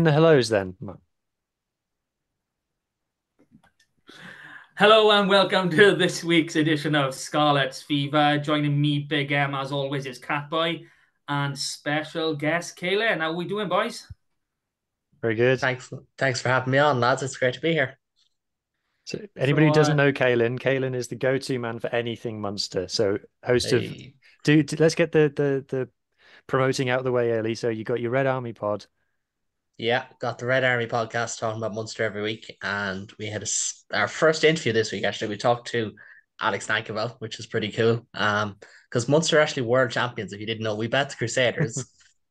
The hellos then. Hello and welcome to this week's edition of Scarlet's Fever. Joining me, Big M, as always, is Catboy and special guest Kayla. How are we doing, boys? Very good. Thanks for having me on, lads. It's great to be here. So anybody So, who doesn't know Kalen is the go-to man for anything Munster. So host of Hey. let's get the promoting out of the way early. So you got your Red Army pod. Yeah, got the Red Army podcast talking about Munster every week, and we had our first interview this week. Actually, we talked to Alex Nankivell, which is pretty cool. Because Munster are actually world champions. If you didn't know, we bet the Crusaders.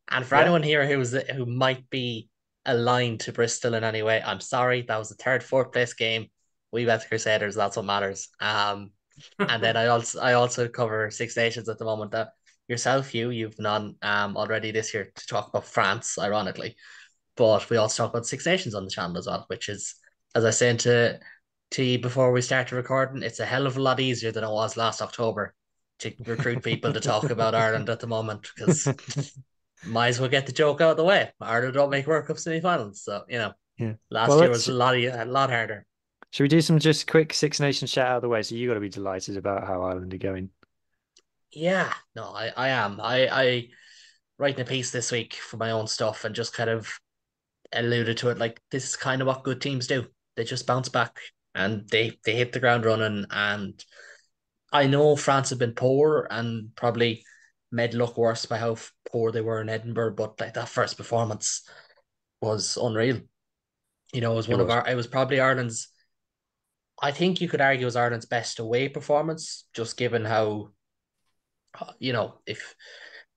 And for Yeah. anyone here who might be aligned to Bristol in any way, I'm sorry. That was the third, fourth place game. We bet the Crusaders. That's what matters. And then I also cover Six Nations at the moment. That yourself, you've been on already this year to talk about France, ironically. But we also talk about Six Nations on the channel as well, which is, as I said to you before we started recording, it's a hell of a lot easier than it was last October to recruit people to talk about Ireland at the moment because might as well get the joke out of the way. Ireland don't make World Cup semi-finals, so Yeah. Well, last year let's was a lot harder. should we do some just quick Six Nations chat out of the way? So you got to be delighted about how Ireland are going. Yeah, no, I am. I writing a piece this week for my own stuff and just kind of alluded to it. Like this is kind of what good teams do. They just bounce back and they hit the ground running. And I know France have been poor and probably made look worse by how poor they were in Edinburgh, but like that first performance was unreal. It was It was. it was probably Ireland's. I think you could argue it was Ireland's best away performance, just given how if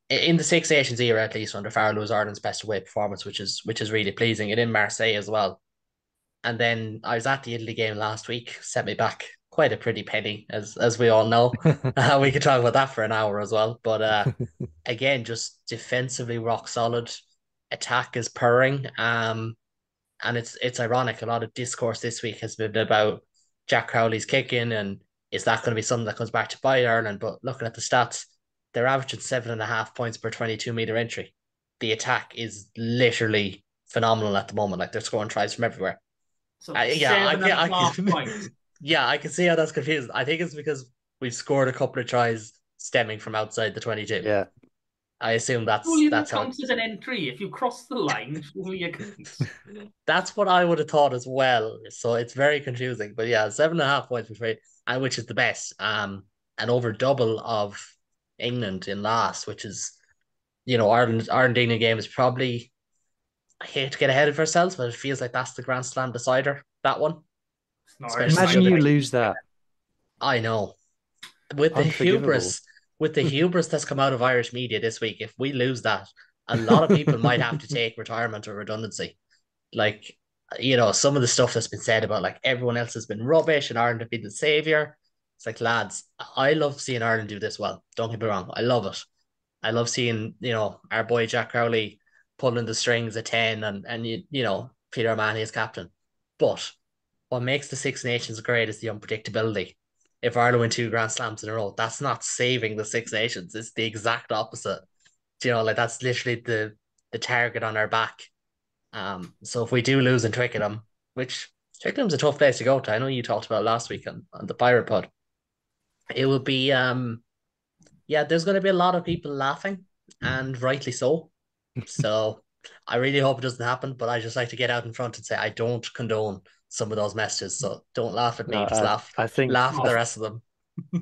in the Six Nations era, at least under Farrell, was Ireland's best away performance, which is really pleasing, and in Marseille as well. And then I was at the Italy game last week, set me back quite a pretty penny, as we all know. We could talk about that for an hour as well. But again, just defensively rock solid. Attack is purring. And it's ironic. A lot of discourse this week has been about Jack Crowley's kicking, and is that going to be something that comes back to bite Ireland? But looking at the stats, they're averaging 7.5 points per 22-meter entry. The attack is literally phenomenal at the moment. Like they're scoring tries from everywhere. so Yeah, seven and a half points. yeah, I can see how that's confusing. I think it's because we've scored a couple of tries stemming from outside the 22. Yeah. I assume that's Surely that that's how counts as an entry. If you cross the line, surely it counts. that's what I would have thought as well. So it's very confusing. But yeah, 7.5 points for free, and which is the best. And over double of England in last, which is Ireland England game is probably, I hate to get ahead of ourselves, but it feels like that's the Grand Slam decider, that one. It's not Especially the Imagine other you Ireland. lose that. I know. With the Unforgivable. hubris, with the hubris that's come out of Irish media this week, if we lose that, a lot of people might have to take retirement or redundancy. Like, some of the stuff that's been said about like everyone else has been rubbish and Ireland have been the savior. It's like, lads, I love seeing Ireland do this well. Don't get me wrong, I love it. I love seeing, our boy Jack Crowley pulling the strings at 10 and Peter O'Mahony as captain. But what makes the Six Nations great is the unpredictability. If Ireland win two Grand Slams in a row, that's not saving the Six Nations. It's the exact opposite. Like that's literally the target on our back. So if we do lose in Twickenham, which Twickenham's a tough place to go to, I know you talked about it last week on the Pirate Pod. It will be yeah, there's going to be a lot of people laughing, and rightly so. So I really hope it doesn't happen, but I just like to get out in front and say I don't condone some of those messages. So don't laugh at No, me, just I think laugh at No, the rest of them.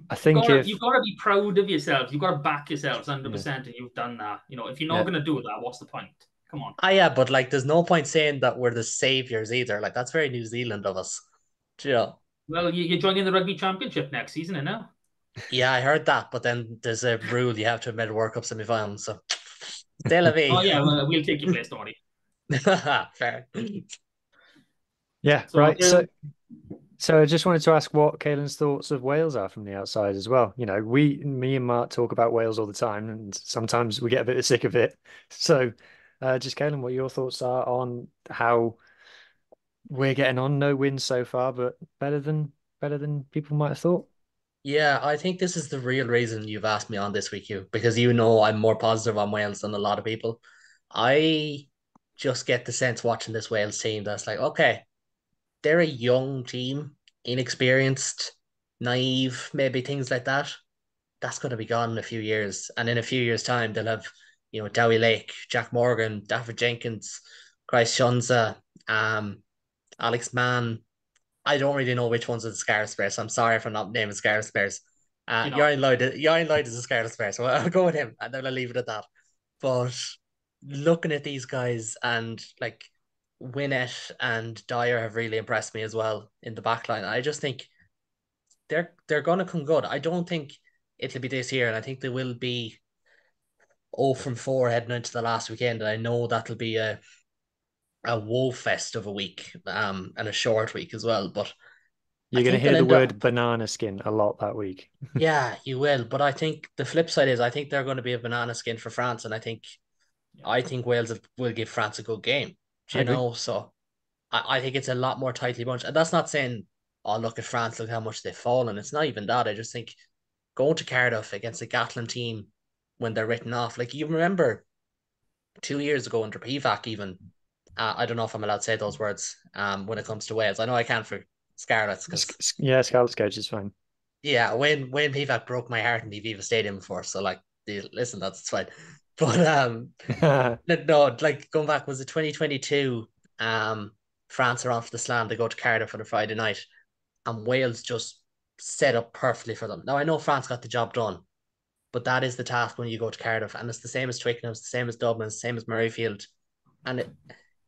I you think gotta if you gotta be proud of yourselves. You gotta back yourselves yeah, 100%, and you've done that. If you're not yeah. gonna do that, what's the point? Come on. Ah, yeah, but like, there's no point saying that we're the saviors either. Like, that's very New Zealand of us. You know, Well, you're joining the rugby championship next season, and now. yeah, I heard that, but then there's a rule you have to admit a World Cup semi-final. So, c'est la Oh vie. yeah, well, we'll take your place, don't worry. Fair. Yeah, So right. So I just wanted to ask what Caelan's thoughts of Wales are from the outside as well. Me and Mark talk about Wales all the time, and sometimes we get a bit sick of it. So, just Caelan, what your thoughts are on how we're getting on? No wins so far, but better than people might have thought. Yeah, I think this is the real reason you've asked me on this week, Hugh, because I'm more positive on Wales than a lot of people. I just get the sense watching this Wales team that's like, okay, they're a young team, inexperienced, naive, maybe things like that. That's going to be gone in a few years. And in a few years' time, they'll have, Dowie Lake, Jack Morgan, David Jenkins, Christ Shunza, Alex Mann. I don't really know which ones are the Scarlet Bears. So I'm sorry if I'm not naming Scarlet Bears. Jurgen Lloyd is a Scarlet Bear, so I'll go with him and then I'll leave it at that. But looking at these guys and like Winnett and Dyer have really impressed me as well in the back line. I just think they're gonna come good. I don't think it'll be this year, and I think they will be 0 from 4 heading into the last weekend. And I know that'll be a woe fest of a week, and a short week as well. But I You're going to think they'll hear the end up, word banana skin a lot that week. yeah, you will. But I think the flip side is I think they're going to be a banana skin for France, and I think Wales will give France a good game. Do I you agree. know? So I think it's a lot more tightly bunched. And that's not saying, oh, look at France, look how much they've fallen. It's not even that. I just think going to Cardiff against a Gatland team when they're written off, like you remember 2 years ago under PVAC, even, I don't know if I'm allowed to say those words when it comes to Wales. I know I can for Scarlets because, Yeah, Scarlet's coach is fine. yeah, when PVAC broke my heart in the Aviva Stadium before. So, like, listen, that's fine. But no, like going back, was it 2022? France are off the slam. They go to Cardiff on a Friday night, and Wales just set up perfectly for them. Now I know France got the job done, but that is the task when you go to Cardiff, and it's the same as Twickenham, it's the same as Dublin, it's the same as Murrayfield, and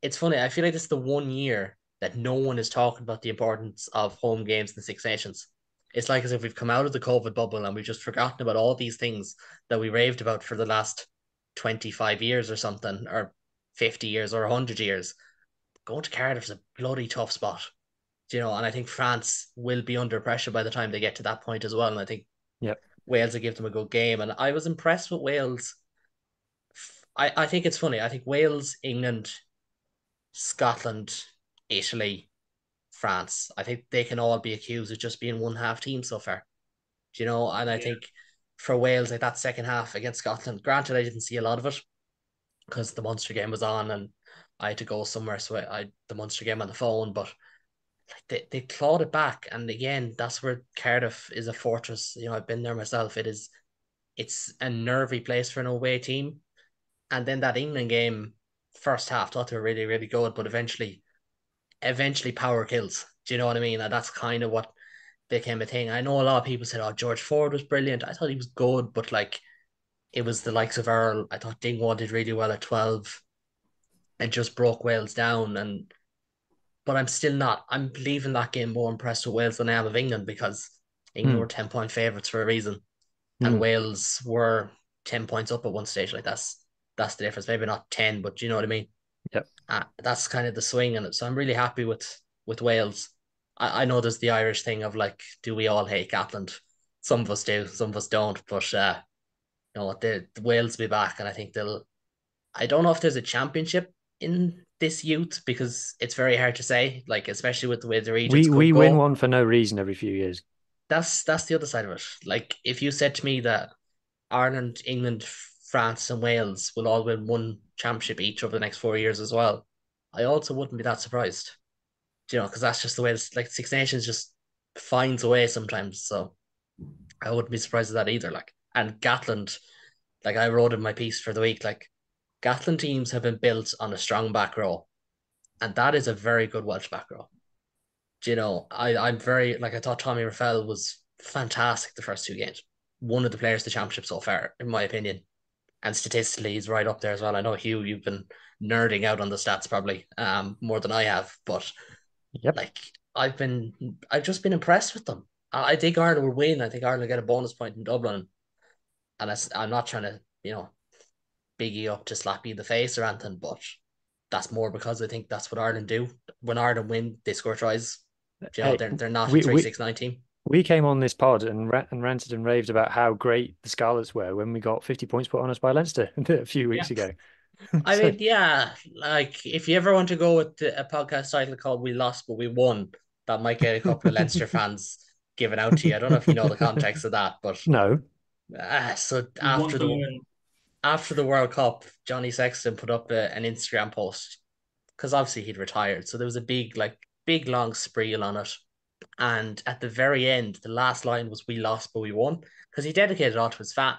it's funny. I feel like this is the one year that no one is talking about the importance of home games in the Six Nations. It's like as if we've come out of the COVID bubble and we've just forgotten about all these things that we raved about for the last 25 years or something, or 50 years or 100 years. Going to Cardiff is a bloody tough spot, and I think France will be under pressure by the time they get to that point as well. And I think Yep. Wales will give them a good game. And I was impressed with Wales. I think it's funny. I think Wales, England, Scotland, Italy, France, I think they can all be accused of just being one half team so far. And I Yeah. think for Wales, like that second half against Scotland, granted, I didn't see a lot of it because the Munster game was on and I had to go somewhere. So I the Munster game on the phone, but like they clawed it back. And again, that's where Cardiff is a fortress. I've been there myself. It's a nervy place for an away team. And then that England game, first half, thought they were really, really good, but eventually power kills. Do you know what I mean? And that's kind of what became a thing. I know a lot of people said, "Oh, George Ford was brilliant." I thought he was good, but like it was the likes of Earl. I thought Dingwall did really well at 12 and just broke Wales down. But I'm still not. I'm leaving that game more impressed with Wales than I am of England because England Hmm. were 10-point favourites for a reason, and Hmm. Wales were 10 points up at one stage. Like that's the difference. Maybe not 10, but you know what I mean. Yep. That's kind of the swing in it. So I'm really happy with Wales. I know there's the Irish thing of like, do we all hate Gatland? Some of us do, some of us don't. But no, the Wales will be back, and I think they'll. I don't know if there's a championship in this youth because it's very hard to say. Like especially with the way the regions could We win go. one for no reason every few years. That's the other side of it. Like if you said to me that Ireland, England, France, and Wales will all win one championship each over the next 4 years as well, I also wouldn't be that surprised. Because that's just the way it's like Six Nations just finds a way sometimes. So I wouldn't be surprised at that either. Like, and Gatland, like I wrote in my piece for the week, like Gatland teams have been built on a strong back row, and that is a very good Welsh back row. I'm very like I thought Tommy Raffel was fantastic the first two games. One of the players of the championship so far, in my opinion. And statistically, he's right up there as well. I know Hugh, you've been nerding out on the stats probably more than I have, but Yep. like I've just been impressed with them. I think Ireland will win. I think Ireland will get a bonus point in Dublin, and I'm not trying to biggie up to slap you in the face or anything, but that's more because I think that's what Ireland do. When Ireland win, they score tries. Hey, They're not a we 3-6-9 team. we came on this pod and ranted and raved about how great the Scarlets were when we got 50 points put on us by Leinster a few Yeah. weeks ago. I So, mean, yeah, like if you ever want to go with a podcast title called "We Lost but We Won," that might get a couple of Leinster fans given out to you. I don't know if you know the context of that, but no. so We want to learn. after the World Cup, Johnny Sexton put up an Instagram post because obviously he'd retired. So there was a big long spiel on it. And at the very end, the last line was "We lost, but we won," because he dedicated it all to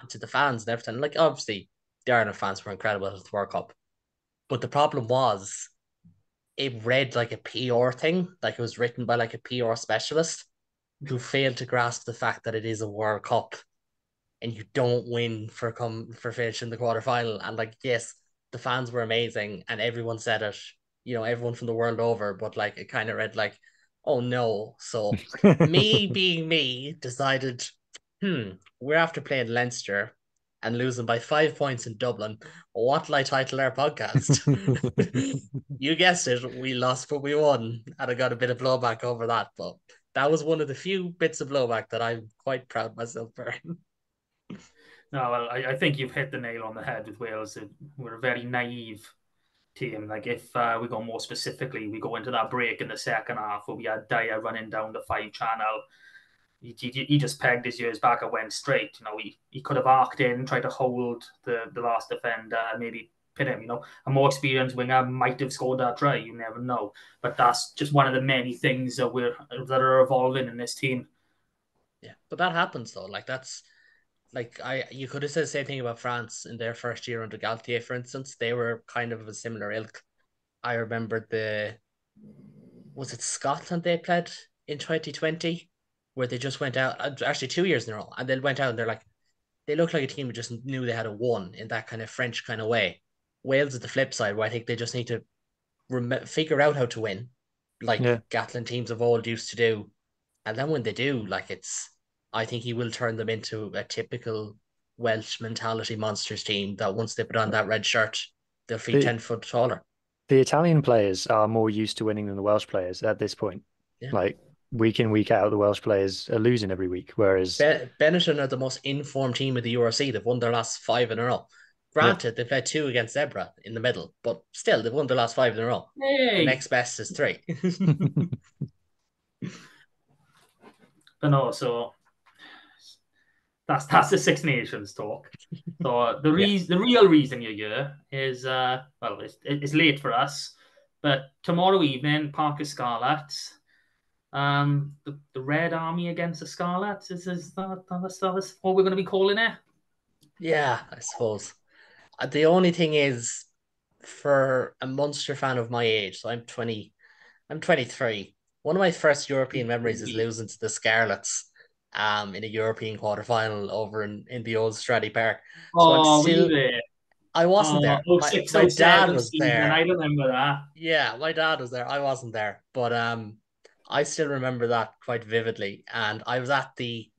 to the fans and everything. Like obviously, the Ireland fans were incredible at the World Cup, but the problem was it read like a PR thing, like it was written by like a PR specialist who failed to grasp the fact that it is a World Cup and you don't win for finishing the quarterfinal. And like, yes, the fans were amazing and everyone said it, everyone from the world over, but like it kind of read like, oh no. So me being me decided, we're after playing Leinster and losing by 5 points in Dublin. What'll I title our podcast? You guessed it, we lost, but we won. And I got a bit of blowback over that, but that was one of the few bits of blowback that I'm quite proud myself for. No, well, I think you've hit the nail on the head with Wales. We're a very naive team. Like if we go more specifically, we go into that break in the second half where we had Dyer running down the 5 channel. He just pegged his ears back and went straight. He could have arced in, tried to hold the last defender, maybe pin him. A more experienced winger might have scored that try. You never know. But that's just one of the many things that are evolving in this team. Yeah, but that happens though. Like that's like you could have said the same thing about France in their first year under Galtier, for instance. They were kind of a similar ilk. I remember was it Scotland they played in 2020, where they just went out, actually 2 years in a row, and they went out and they looked like a team who just knew they had a won in that kind of French kind of way. Wales is the flip side, where I think they just need to figure out how to win, like Yeah. Gatland teams of old used to do. And then when they do, I think he will turn them into a typical Welsh mentality monsters team that once they put on that red shirt, they'll be The 10 foot taller. the Italian players are more used to winning than the Welsh players at this point. Yeah. Like week in, week out, the Welsh players are losing every week, whereas Benetton are the most informed team of the URC. They've won their last 5 in a row. yeah. Granted, they've played 2 against Zebra in the middle, but still, they've won their last 5 in a row. The Hey, next best is 3. but no, so that's the Six Nations talk. So the real reason you're here is well, it's late for us, but tomorrow evening, Parc y Scarlets, the Red Army against the Scarlets is that's what we're going to be calling it. Yeah, I suppose. The only thing is, for a Munster fan of my age, so I'm 23. One of my first European memories is losing to the Scarlets in a European quarterfinal over in the old Stradey Park. So Oh, were you there? I wasn't there. Oh, My 06, my dad 07 was season. I there. remember that. Yeah, my dad was there. I wasn't there. But I still remember that quite vividly. And I was at the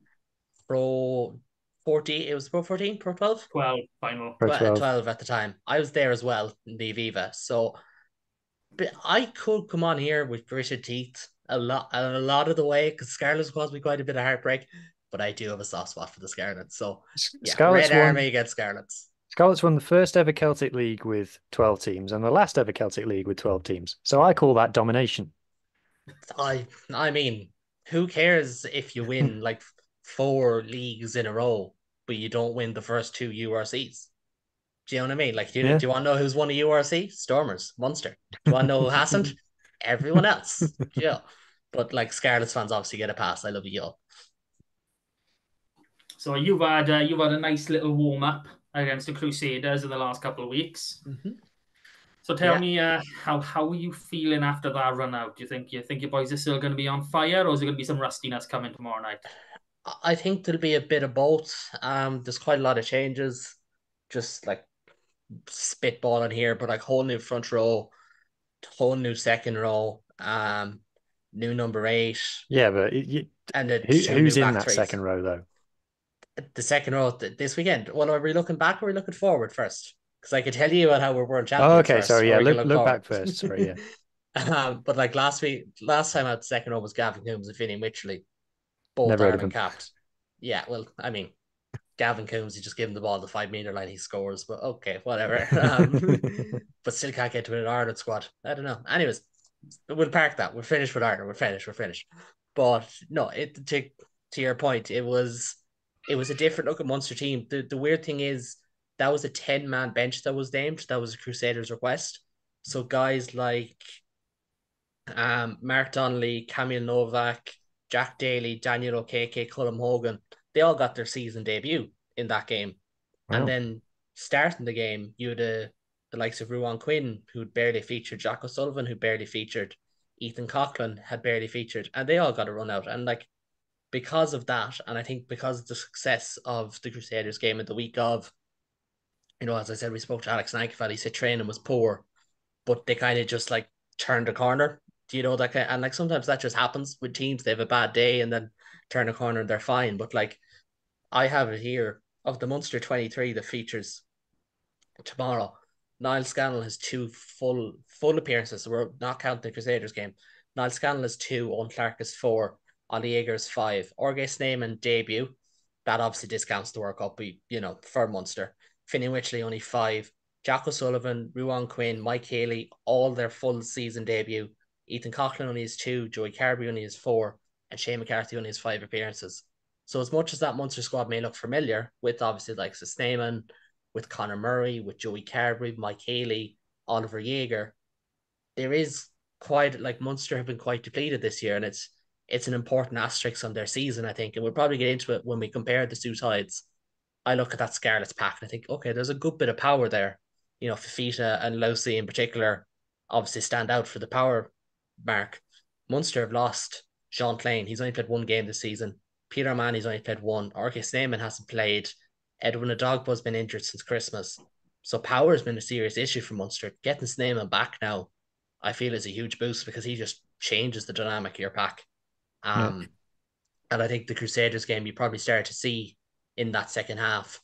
Pro 14, it was Pro 14, Pro 12? 12 final. Pro 12. 12 at the time. I was there as well in the Aviva. So but I could come on here with gritted teeth a lot of the way because Scarlets caused me quite a bit of heartbreak, but I do have a soft spot for the Scarlets. So yeah, Scarlets Red won. Army against Scarlets. Scarlets won the first ever Celtic League with 12 teams and the last ever Celtic League with 12 teams. So I call that domination. I mean, who cares if you win like 4 leagues in a row, but you don't win the first 2 URCs? Do you know what I mean? Like, do you want to know who's won a URC? Stormers, Munster. Do you want to know who hasn't? Everyone else. Yeah. But like Scarlets fans obviously get a pass. I love you all. So you've had a nice little warm up against the Crusaders in the last couple of weeks. Mm-hmm. So tell me, how are you feeling after that run out? Do you think your boys are still going to be on fire, or is there going to be some rustiness coming tomorrow night? I think there'll be a bit of both. There's quite a lot of changes, just like spitballing here, but like whole new front row, whole new second row, new number 8. Yeah, but and then who's in that second row though? The second row this weekend. Well, are we looking back or are we looking forward first? Because I could tell you about how we're world champions. Oh, okay, first, sorry, yeah, look back first. Sorry, yeah. But like last time out the second row was Gavin Coombs and Finney Mitchell, both Ireland capped. Yeah, well, I mean, Gavin Coombs, you just give him the ball at the 5 meter line, he scores. But okay, whatever. But still can't get to an Ireland squad. I don't know. Anyways, we'll park that. We're finished with Ireland. We're finished. But no, to your point, it was a different look at Munster team. The weird thing is that was a 10-man bench that was named. That was a Crusaders request. So guys like Mark Donnelly, Camille Novak, Jack Daly, Daniel O'Keke, Colm Hogan, they all got their season debut in that game. And Wow. then starting the game, you had the likes of Ruan Quinn, who'd barely featured, Jack O'Sullivan, who barely featured, Ethan Coughlin had barely featured, and they all got a run out. And like because of that, and I think because of the success of the Crusaders game in the week of, as I said, we spoke to Alex Nankivell, he said training was poor, but they kind of just like turned a corner. Do you know that kind of, and like sometimes that just happens with teams. They have a bad day and then turn a corner and they're fine. But like I have it here of the Munster 23 that features tomorrow. Niall Scannell has two full appearances. So we're not counting the Crusaders game. Niall Scannell has two, Owen Clark is four, Ollie Eggers five. Orge Snyman debut. That obviously discounts the World Cup, for Munster. Finney Wychley only five. Jack O'Sullivan, Ruan Quinn, Mike Haley, all their full season debut. Ethan Coughlin only has two, Joey Carberry only has four, and Shane McCarthy only has five appearances. So as much as that Munster squad may look familiar with obviously like Snyman, with Conor Murray, with Joey Carberry, Mike Haley, Oliver Jaeger, there is quite like Munster have been quite depleted this year, and it's an important asterisk on their season, I think. And we'll probably get into it when we compare the two sides. I look at that Scarlets pack and I think, okay, there's a good bit of power there. Fifita and Losey in particular obviously stand out for the power mark. Munster have lost Sean Klein. He's only played one game this season. Peter O'Mahony's only played one. Orche Snyman hasn't played. Edwin Adogbo's been injured since Christmas. So power has been a serious issue for Munster. Getting Snyman back now, I feel is a huge boost because he just changes the dynamic of your pack. Yeah. And I think the Crusaders game, you probably started to see in that second half,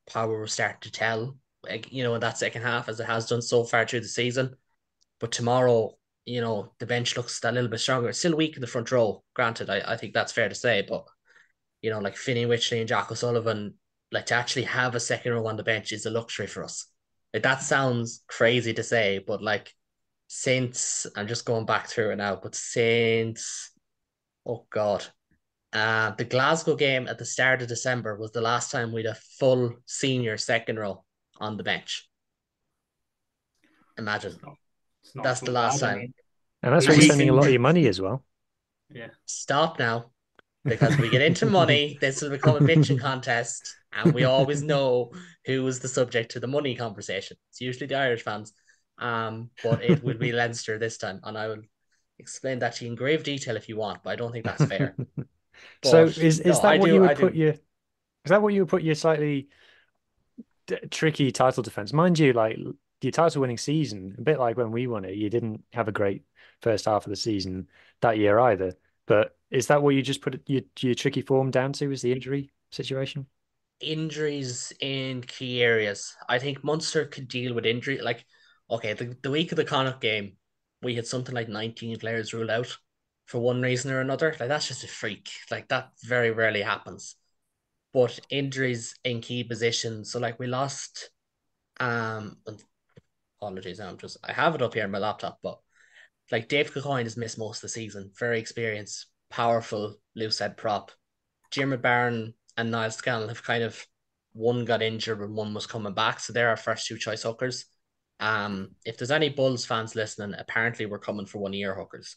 power will start to tell, in that second half, as it has done so far through the season. But tomorrow, the bench looks a little bit stronger. It's still weak in the front row, granted. I think that's fair to say. But, like Finney Wychley and Jack O'Sullivan, like to actually have a second row on the bench is a luxury for us. Like that sounds crazy to say, but like since, I'm just going back through it now, but since, oh God, the Glasgow game at the start of December was the last time we had a full senior second row on the bench. Imagine. It's not That's too the bad. last time. And that's where we you're spending a lot of can, your money as well. yeah. Stop now, because we get into money, this will become a bitching contest, and we always know who is the subject to the money conversation. It's usually the Irish fans, but it will be Leinster this time, and I will explain that to you in grave detail if you want, but I don't think that's fair. So But is no, that I what do, you I would put do. your is that what you would put your slightly tricky title defense? Mind you, like your title winning season, a bit like when we won it, you didn't have a great first half of the season that year either. But is that what you just put your tricky form down to? Is the injury situation? Injuries in key areas. I think Munster could deal with injury. Like, okay, the week of the Connacht game, we had something like 19 players ruled out for one reason or another. Like, that's just a freak. Like, that very rarely happens. But injuries in key positions. So, like, we lost, apologies, I have it up here on my laptop, but like Dave Cocoyne has missed most of the season. Very experienced, powerful, loose head prop. Jim Barron and Niall Scannell have kind of one got injured and one was coming back, so they're our first two choice hookers. If there's any Bulls fans listening, apparently we're coming for 1 year hookers.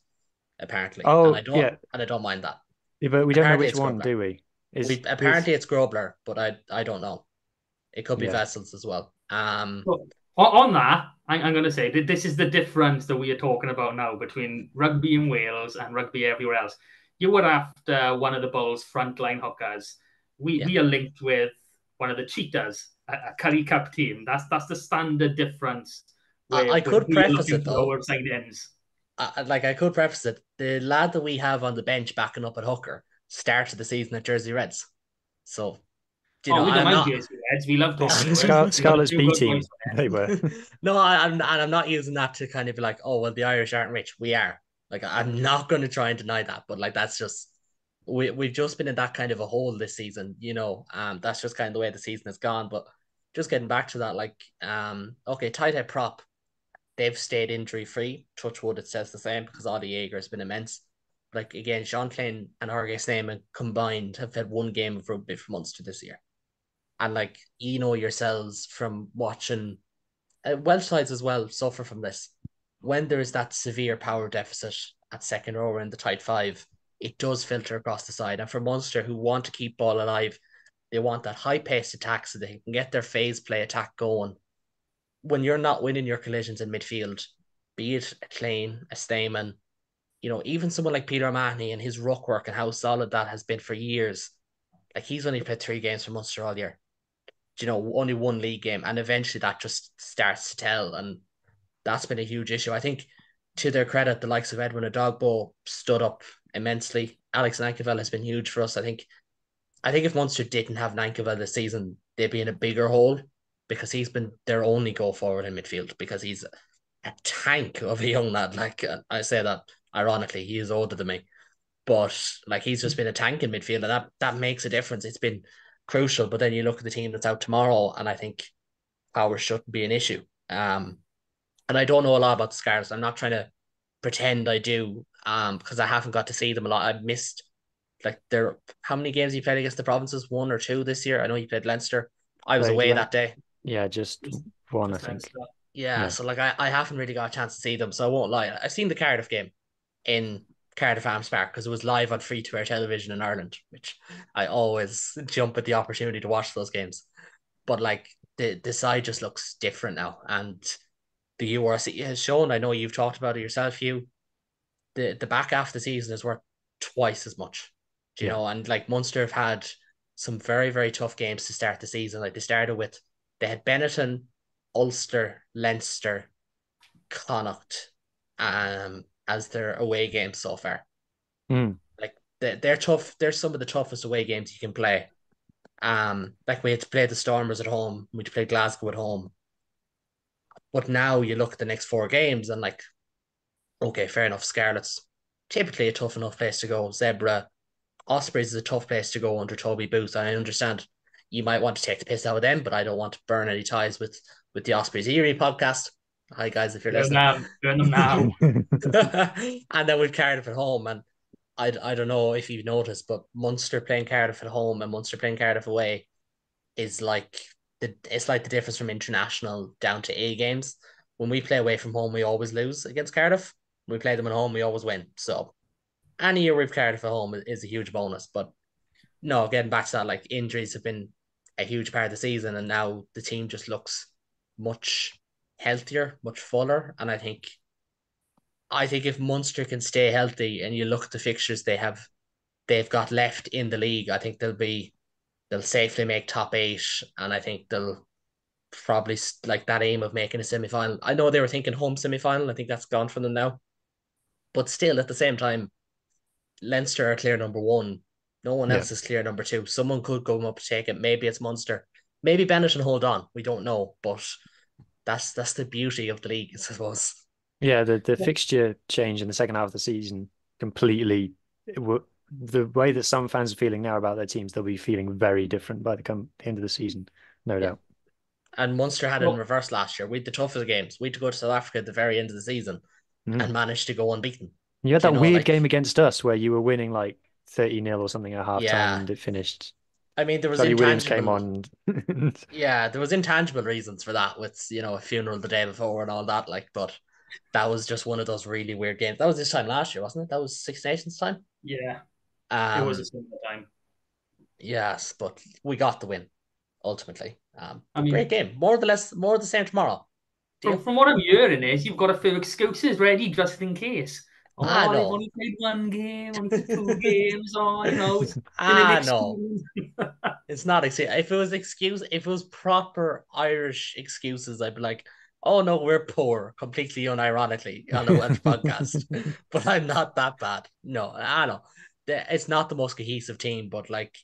Apparently, and Oh yeah, I don't mind that. yeah, but we don't know Apparently which it's one, Grobler. do we? Is We with apparently it's Grobler, but I don't know. It could be yeah. Vessels as well. But on that, I'm going to say that this is the difference that we are talking about now between rugby in Wales and rugby everywhere else. You were after one of the Bulls' frontline hookers. Yeah, We are linked with one of the Cheetahs, a Curry Cup team. That's the standard difference I with could we are preface looking it for though. our side ends. I could preface it. The lad that we have on the bench backing up at hooker started the season at Jersey Reds. So, Oh, we don't I'm mind not. Jersey Reds. We love Tommy Lewis. We got Scarlet's two B good boys team. for They were. No, I'm not using that to kind of be like, oh well, the Irish aren't rich. We are. Like, I'm not going to try and deny that, but like that's just we've just been in that kind of a hole this season. That's just kind of the way the season has gone. But just getting back to that, like, okay, tight head prop. They've stayed injury free. Touchwood, it says the same because Audie Jaeger has been immense. Like again, Sean Klein and Jorge Snyman combined have had one game of rugby for Munster this year. And like yourselves from watching Welsh sides as well suffer from this. when there is that severe power deficit at second row or in the tight five, it does filter across the side. And for Munster, who want to keep ball alive, they want that high paced attack so they can get their phase play attack going. When you're not winning your collisions in midfield, be it a Klein, a Stayman, even someone like Peter Mahoney and his ruck work and how solid that has been for years. Like he's only played 3 games for Munster all year. Only one league game, and eventually that just starts to tell, and that's been a huge issue. I think, to their credit, the likes of Edwin Adogbo stood up immensely. Alex Nankerville has been huge for us. I think if Munster didn't have Nankerville this season, they'd be in a bigger hole because he's been their only go forward in midfield because he's a tank of a young lad. Like I say that ironically, he is older than me, but like he's just been a tank in midfield, and that makes a difference. It's been crucial. But then you look at the team that's out tomorrow, and I think power shouldn't be an issue. And I don't know a lot about the Scarlets. I'm not trying to pretend I do, because I haven't got to see them a lot. I've missed like their how many games you played against the provinces? 1 or 2 this year. I know you played Leinster. I was Played away that day. Yeah, just one, I Just think. Yeah, Yeah. so like I haven't really got a chance to see them, so I won't lie. I've seen the Cardiff game in Cardiff Arms Park because it was live on free to air television in Ireland, which I always jump at the opportunity to watch those games. But like the side just looks different now, and the URC has shown. I know you've talked about it yourself, Hugh. The back half of the season is worth twice as much. Do you Yeah. know? And like Munster have had some very, very tough games to start the season. Like they had Benetton, Ulster, Leinster, Connacht, as their away games so far. Mm. Like they're tough. They're some of the toughest away games you can play. Like we had to play the Stormers at home, we had to play Glasgow at home. But now you look at the next 4 games and like, okay, fair enough. Scarlets, typically a tough enough place to go. Zebra, Ospreys is a tough place to go under Toby Booth. I understand you might want to take the piss out of them, but I don't want to burn any ties with the Ospreys Erie podcast. Hi guys, if you're listening. Doing them now. And then we've Cardiff at home, and I don't know if you've noticed, but Munster playing Cardiff at home and Munster playing Cardiff away is like it's like the difference from international down to A games. When we play away from home, we always lose against Cardiff. When we play them at home, we always win. So any year we've Cardiff at home is a huge bonus. But no, getting back to that, like injuries have been a huge part of the season, and now the team just looks much healthier, much fuller. And I think if Munster can stay healthy, and you look at the fixtures they've got left in the league, I think they'll safely make top 8, and I think they'll probably like that aim of making a semi final. I know they were thinking home semi final. I think that's gone from them now, but still at the same time, Leinster are clear number 1. No one Yeah. else is clear number 2. Someone could go up to take it. Maybe it's Munster. Maybe Benetton hold on. We don't know, but that's the beauty of the league, I suppose. Yeah, the fixture change in the second half of the season completely the way that some fans are feeling now about their teams, they'll be feeling very different by the end of the season, no Yeah. doubt. And Munster had it in Well, reverse last year. We had the toughest games. We had to go to South Africa at the very end of the season Mm. and managed to go unbeaten. You had Do you that know, weird like, game against us where you were winning like 30-0 or something at halftime yeah. and it finished. I mean, there was Charlie Williams came intangible. on. Yeah, there was intangible reasons for that with, a funeral the day before and all that, like, but that was just one of those really weird games. That was this time last year, wasn't it? That was Six Nations time. yeah, it was a Um, similar time. yes, but we got the win ultimately. I But great mean, game. More or less, more of the same tomorrow. from Deal? from what I'm hearing is you've got a few excuses ready just in case. Ah, Oh, they've no. only played 1 game, only played 2 games. Oh, it's been an Ah, no. experience. It's not excuse. If it was proper Irish excuses, I'd be like, "Oh no, we're poor," completely unironically on a Welsh podcast. But I'm not that bad. No, I know. It's not the most cohesive team, but like,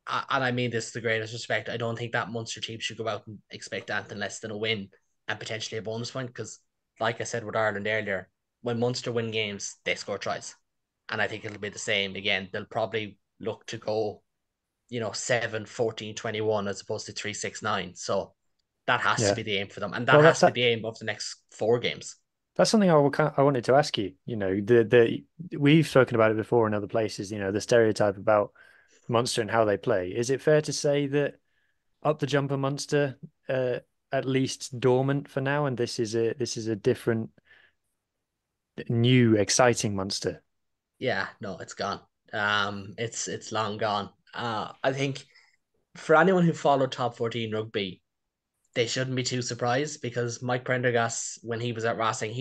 and I mean this is the greatest respect. I don't think that Munster team should go out and expect anything less than a win and potentially a bonus point. Because, like I said with Ireland earlier, when Munster win games, they score tries, and I think it'll be the same again. They'll probably look to go 7, 14, 21 as opposed to 3, 6, 9. So that has to Yeah. be the aim for them. And that Well, has to be the aim of the next 4 games. that's something I wanted to ask you. We've spoken about it before in other places, the stereotype about Munster and how they play. Is it fair to say that up the jumper Munster at least dormant for now, and this is a different new exciting Munster. Yeah, no, it's gone. It's long gone. I think for anyone who followed top 14 rugby, they shouldn't be too surprised because Mike Prendergast, when he was at Racing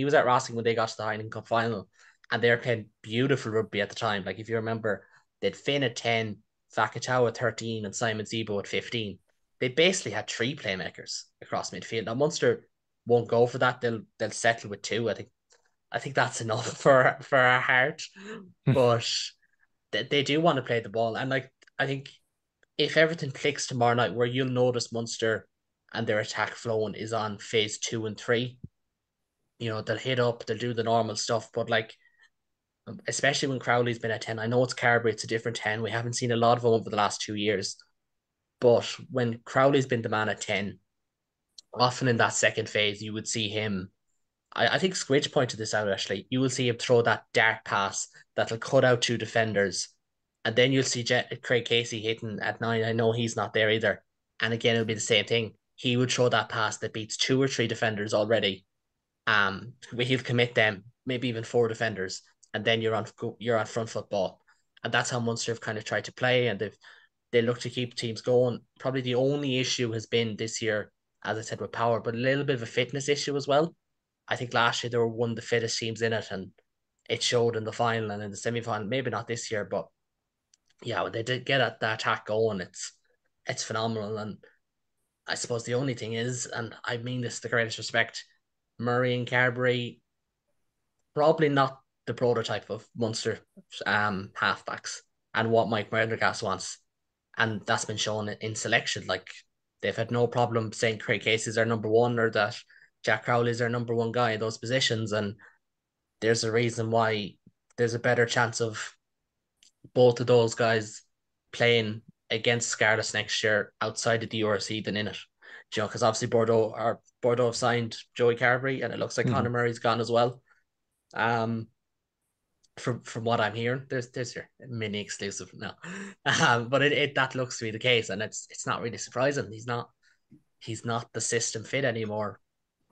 when they got to the Heineken Cup final, and they were playing beautiful rugby at the time. Like if you remember, they'd Finn at 10, Fakatawa at 13, and Simon Zebo at 15. They basically had three playmakers across midfield. Now Munster won't go for that. They'll settle with two. I think that's enough for our heart. But they do want to play the ball. And like I think if everything clicks tomorrow night, where you'll notice Munster and their attack flowing is on phase 2 and 3. They'll hit up, they'll do the normal stuff, but like especially when Crowley's been at 10. I know it's Carberry, it's a different 10. We haven't seen a lot of them over the last 2 years. But when Crowley's been the man at 10, often in that second phase, you would see him. I think Squidge pointed this out actually. You will see him throw that dark pass that'll cut out two defenders. And then you'll see Craig Casey hitting at 9. I know he's not there either. And again, it'll be the same thing. He would throw that pass that beats 2 or 3 defenders already. He'll commit them, maybe even 4 defenders, and then you're on front football. And that's how Munster have kind of tried to play, and they look to keep teams going. Probably the only issue has been this year, as I said, with power, but a little bit of a fitness issue as well. I think last year they were one of the fittest teams in it, and it showed in the final and in the semi final. Maybe not this year, but yeah, when they did get that attack going, it's phenomenal. And I suppose the only thing is, and I mean this with the greatest respect, Murray and Carberry, probably not the prototype of Munster halfbacks and what Mike Prendergast wants. And that's been shown in selection. Like they've had no problem saying Craig Casey's their number one or that Jack Crowley's their number one guy in those positions. And there's a reason why there's a better chance of both of those guys playing against Scarlets next year outside of the URC than in it. Because obviously Bordeaux have signed Joey Carberry, and it looks like Conor Murray's gone as well. From what I'm hearing, there's your mini exclusive now, but it that looks to be the case, and it's not really surprising. He's not the system fit anymore,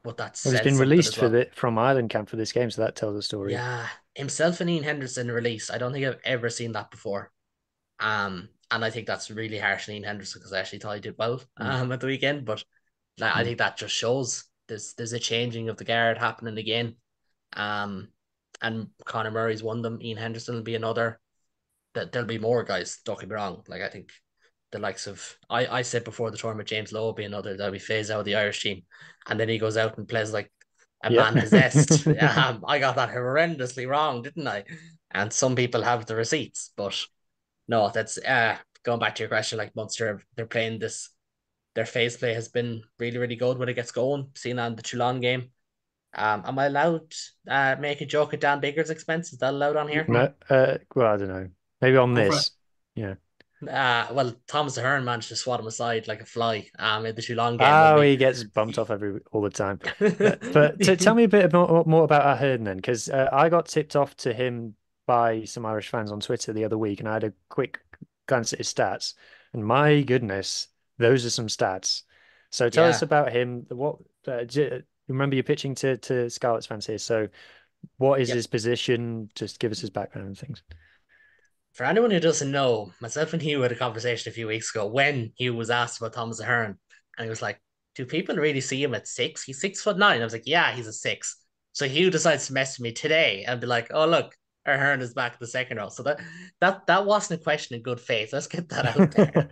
but that Well, he's says been something released as well. from Ireland camp for this game, so that tells a story. Yeah, himself and Ian Henderson released. I don't think I've ever seen that before. And I think that's really harsh on Ian Henderson because I actually thought he did well at the weekend, but I think that just shows there's a changing of the guard happening again. And Conor Murray's one of them. Ian Henderson will be another. That there'll be more guys. Don't get me wrong. Like I think the likes of I said before the tournament, James Lowe will be another that'll be phased out of the Irish team, and then he goes out and plays like a man possessed. I got that horrendously wrong, didn't I? And some people have the receipts, but no, that's going back to your question. Like Munster, they're playing this. Their phase play has been really, really good when it gets going. Seen that in the Toulon game. Am I allowed make a joke at Dan Bigger's expense? Is that allowed on here? No, well, I don't know. Maybe on Go for this. it. Yeah. Well, Thomas Ahern managed to swat him aside like a fly in the Toulon game when Oh, we he gets bumped off all the time. But tell me a bit more about Ahern then, because I got tipped off to him by some Irish fans on Twitter the other week, and I had a quick glance at his stats, and my goodness, those are some stats. So tell us yeah, about him. What remember you're pitching to Scarlets fans here. So what is yeah. his position? Just give us his background and things. For anyone who doesn't know, myself and Hugh had a conversation a few weeks ago when Hugh was asked about Thomas Ahern, and he was like, "Do people really see him at 6? He's 6'9". I was like, "Yeah, he's a 6." So Hugh decides to message me today and be like, "Oh look, Ahern is back in the second row." So that wasn't a question in good faith. Let's get that out there.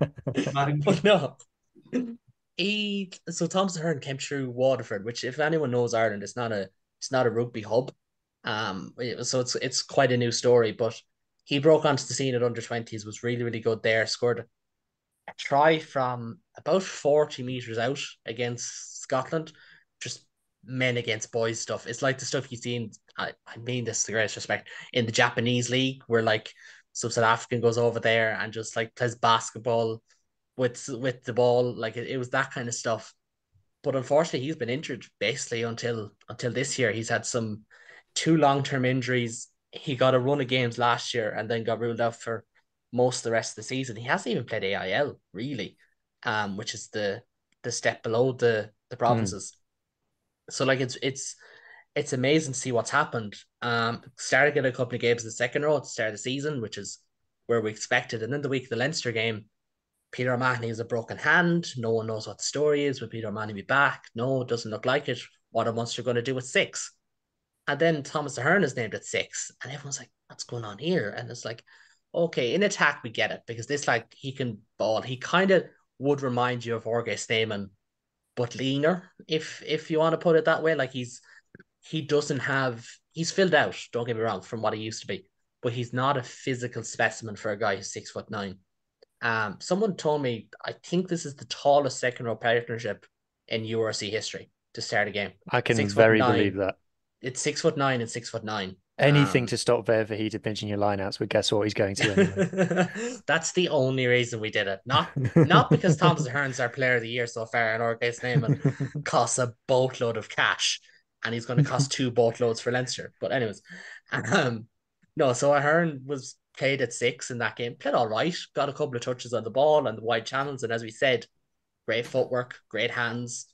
But no, Thomas Ahern came through Waterford, which if anyone knows Ireland, it's not a rugby hub. So it's quite a new story, but he broke onto the scene at under 20s, was really, really good there, scored a try from about 40 meters out against Scotland, just men against boys stuff. It's like the stuff you see in, I mean this with the greatest respect, in the Japanese league, where like some South African goes over there and just like plays basketball with the ball. Like it was that kind of stuff. But unfortunately, he's been injured basically until this year. He's had some 2 long-term injuries. He got a run of games last year and then got ruled out for most of the rest of the season. He hasn't even played AIL really, which is the step below the Mm. provinces. So like it's it's amazing to see what's happened. Started getting a couple of games in the second row at the start of the season, which is where we expected. And then the week of the Leinster game, Peter O'Mahony has a broken hand. No one knows what the story is. Will Peter O'Mahony be back? No, it doesn't look like it. What are Munster going to do at 6? And then Thomas Ahern is named at 6. And everyone's like, what's going on here? And it's like, okay, in attack, we get it. Because this, like, he can ball. He kind of would remind you of Jorge Snyman, but leaner, if you want to put it that way. Like, he doesn't have, he's filled out, don't get me wrong, from what he used to be. But he's not a physical specimen for a guy who's 6'9". Someone told me, I think this is the tallest second row partnership in URC history to start a game. I can Six foot very nine. believe that. It's 6'9" and 6'9". Anything to stop Ver Verheide pinching your lineouts, but guess what? He's going to anyway. That's the only reason we did it. Not because Thomas Ahern's our player of the year so far, and Jorge Snyman costs a boatload of cash, and he's going to cost 2 boatloads for Leinster. But anyways, no. So Ahern was played at 6 in that game. Played all right. Got a couple of touches on the ball and the wide channels, and as we said, great footwork, great hands.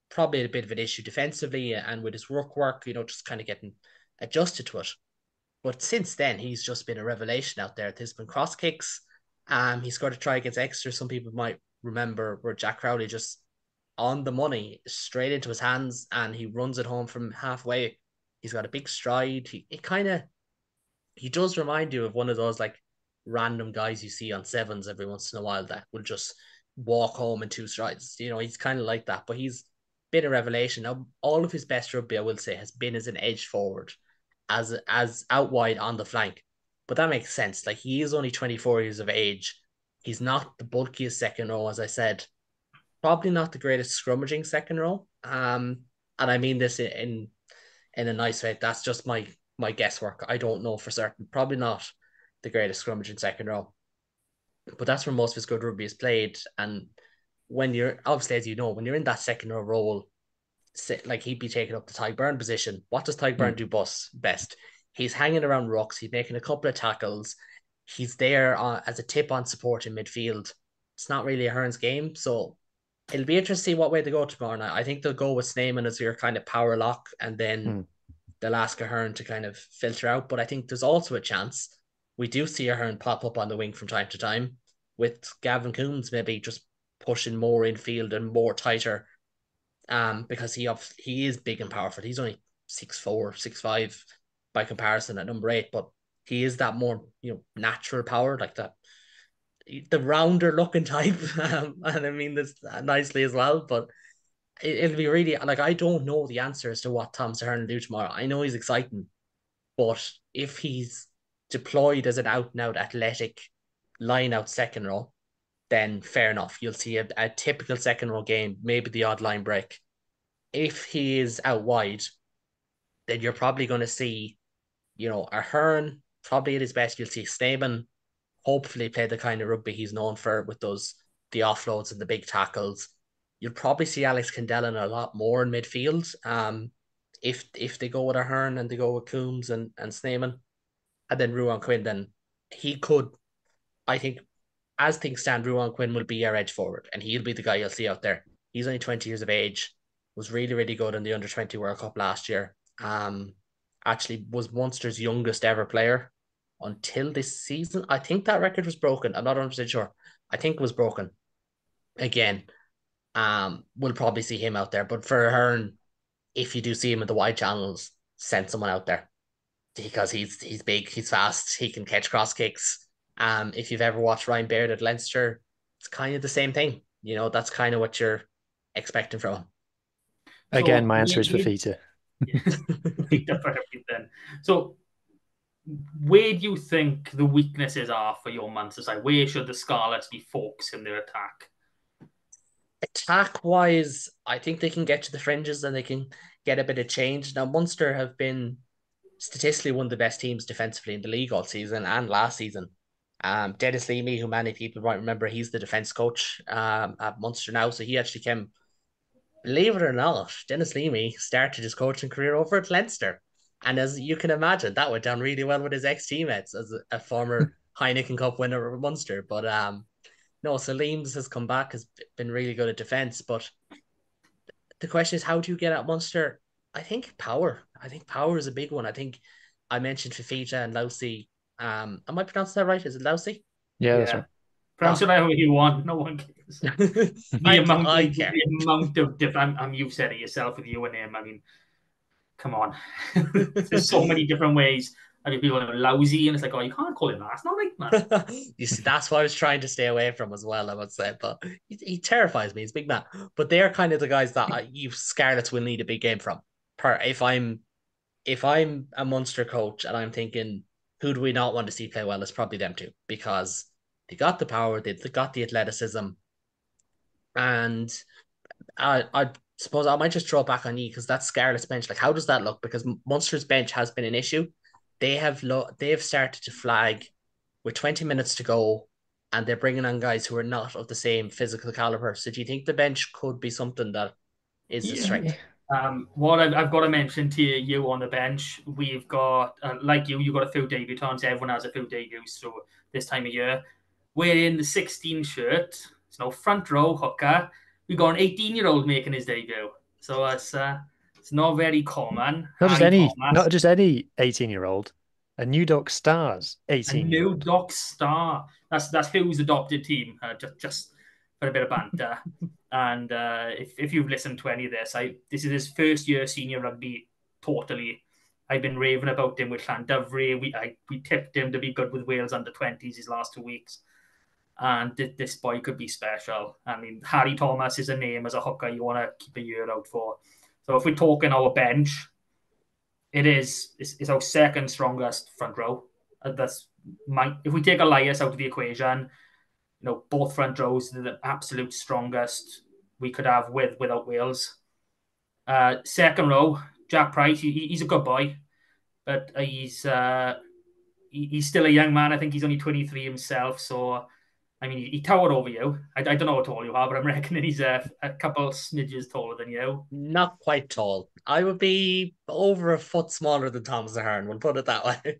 Probably a bit of an issue defensively, and with his work, just kind of getting adjusted to it. But since then, he's just been a revelation out there. There's been cross kicks. He scored a try against Exeter. Some people might remember where Jack Crowley just on the money, straight into his hands, and he runs it home from halfway. He's got a big stride. He does remind you of one of those like random guys you see on sevens every once in a while that will just walk home in 2 strides. He's kind of like that, but he's been a revelation. Now, all of his best rugby, I will say, has been as an edge forward, as out wide on the flank. But that makes sense. Like, he is only 24 years of age. He's not the bulkiest second row, as I said. Probably not the greatest scrummaging second row. And I mean this in a nice way. That's just my guesswork. I don't know for certain. Probably not the greatest scrummaging second row. But that's where most of his good rugby is played. And when you're, obviously, as you know, when you're in that second row role, like he'd be taking up the Tadhg Beirne position. What does Tadhg Beirne do best? He's hanging around rucks. He's making a couple of tackles. He's there as a tip-on support in midfield. It's not really Ahern's game, so it'll be interesting to see what way they go tomorrow night. I think they'll go with Snyman as your kind of power lock, and then they'll ask Ahern to kind of filter out. But I think there's also a chance we do see Ahern pop up on the wing from time to time, with Gavin Coombs maybe just pushing more infield and more tighter, because he is big and powerful. He's only 6'4", 6'5" by comparison at number 8, but he is that more natural power, like that, the rounder looking type. And I mean this nicely as well, but it'll be really, like, I don't know the answer as to what Thomas Ahern will do tomorrow. I know he's exciting, but if he's deployed as an out and out athletic line out second row, then fair enough. You'll see a typical second row game, maybe the odd line break. If he is out wide, then you're probably going to see, Ahern probably at his best. You'll see Snyman hopefully play the kind of rugby he's known for with the offloads and the big tackles. You'll probably see Alex Kendellen a lot more in midfield. If they go with Ahern and they go with Coombs and Snyman, and then Ruan Quinn, then he could, I think, as things stand, Ruan Quinn will be our edge forward, and he'll be the guy you'll see out there. He's only 20 years of age, was really, really good in the Under-20 World Cup last year. Actually was Munster's youngest ever player until this season. I think that record was broken. I'm not 100% sure. I think it was broken again. We'll probably see him out there. But for Ahern, if you do see him in the wide channels, send someone out there, because he's big, he's fast, he can catch cross kicks. If you've ever watched Ryan Baird at Leinster, it's kind of the same thing. That's kind of what you're expecting from him. Again, my answer is Fifita. Fifita for everything. So, where do you think the weaknesses are for your Munster side? Where should the Scarlets be focusing their attack? Attack-wise, I think they can get to the fringes and they can get a bit of change. Now, Munster have been statistically one of the best teams defensively in the league all season and last season. Dennis Leamy, who many people might remember, he's the defence coach at Munster now. So he actually came, believe it or not, Dennis Leamy started his coaching career over at Leinster. And as you can imagine, that went down really well with his ex-teammates as a former Heineken Cup winner at Munster. But no, so Leams has come back, has been really good at defence. But the question is, how do you get at Munster I think power. I think power is a big one. I think I mentioned Fifita and Lousy. Am I pronouncing that right? Is it Lousy? Yeah, that's Yeah. right. Pronounce Oh. it however you want. No one cares. The amount I of care. the amount of different. You've said it yourself with you and him. I mean, come on. There's so many different ways. I mean, people are lousy, and it's like, oh, you can't call him that. It's not right, man. You see, that's what I was trying to stay away from as well, I would say. But he terrifies me. He's a big man. But they're kind of the guys that you Scarlets will need a big game from. If I'm a Munster coach and I'm thinking, who do we not want to see play well? It's probably them two because they got the power, they got the athleticism, and I suppose I might just throw it back on you because that Scarlet's bench. Like, how does that look? Because Munster's bench has been an issue. They have started to flag with 20 minutes to go, and they're bringing on guys who are not of the same physical caliber. So, do you think the bench could be something that is a Yeah. strength? What I've got to mention to you on the bench, we've got, like you've got a few debutants. Everyone has a few debuts through this time of year. We're in the 16 shirt. It's no front row hooker. We've got an 18-year-old making his debut. So it's not very common. Harry Not Thomas, just any 18-year-old, a New Dock Stars a new 18-year-old. Doc Star. That's who's adopted team. Just for a bit of banter. And if you've listened to any of this, this is his first year senior rugby. Totally, I've been raving about him with Llandovery. We tipped him to be good with Wales under 20s his last 2 weeks, and this boy could be special. I mean, Harry Thomas is a name as a hooker you want to keep a year out for. So if we're talking our bench, it's our second strongest front row. If we take Elias out of the equation, both front rows are the absolute strongest we could have without Wales. Second row, Jack Price, he's a good boy, but he's still a young man. I think he's only 23 himself, so I mean, he towered over you. I don't know how tall you are, but I'm reckoning he's a couple smidges taller than you. Not quite tall. I would be over a foot smaller than Thomas Ahern. We'll put it that way.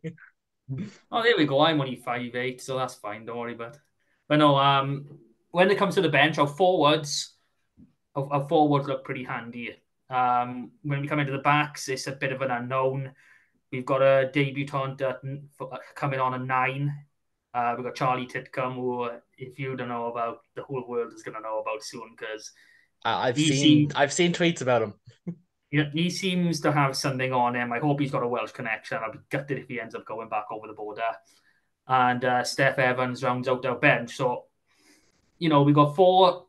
Oh, there we go. I'm only 5'8", so that's fine. Don't worry about it. But no, when it comes to the bench, our forwards look pretty handy. When we come into the backs, it's a bit of an unknown. We've got a debutant coming on a 9. We've got Charlie Titcombe, who, if you don't know about, the whole world is going to know about soon because I've he seen seems I've seen tweets about him. he seems to have something on him. I hope he's got a Welsh connection. I'll be gutted if he ends up going back over the border. And Steph Evans rounds out our bench. So, we've got four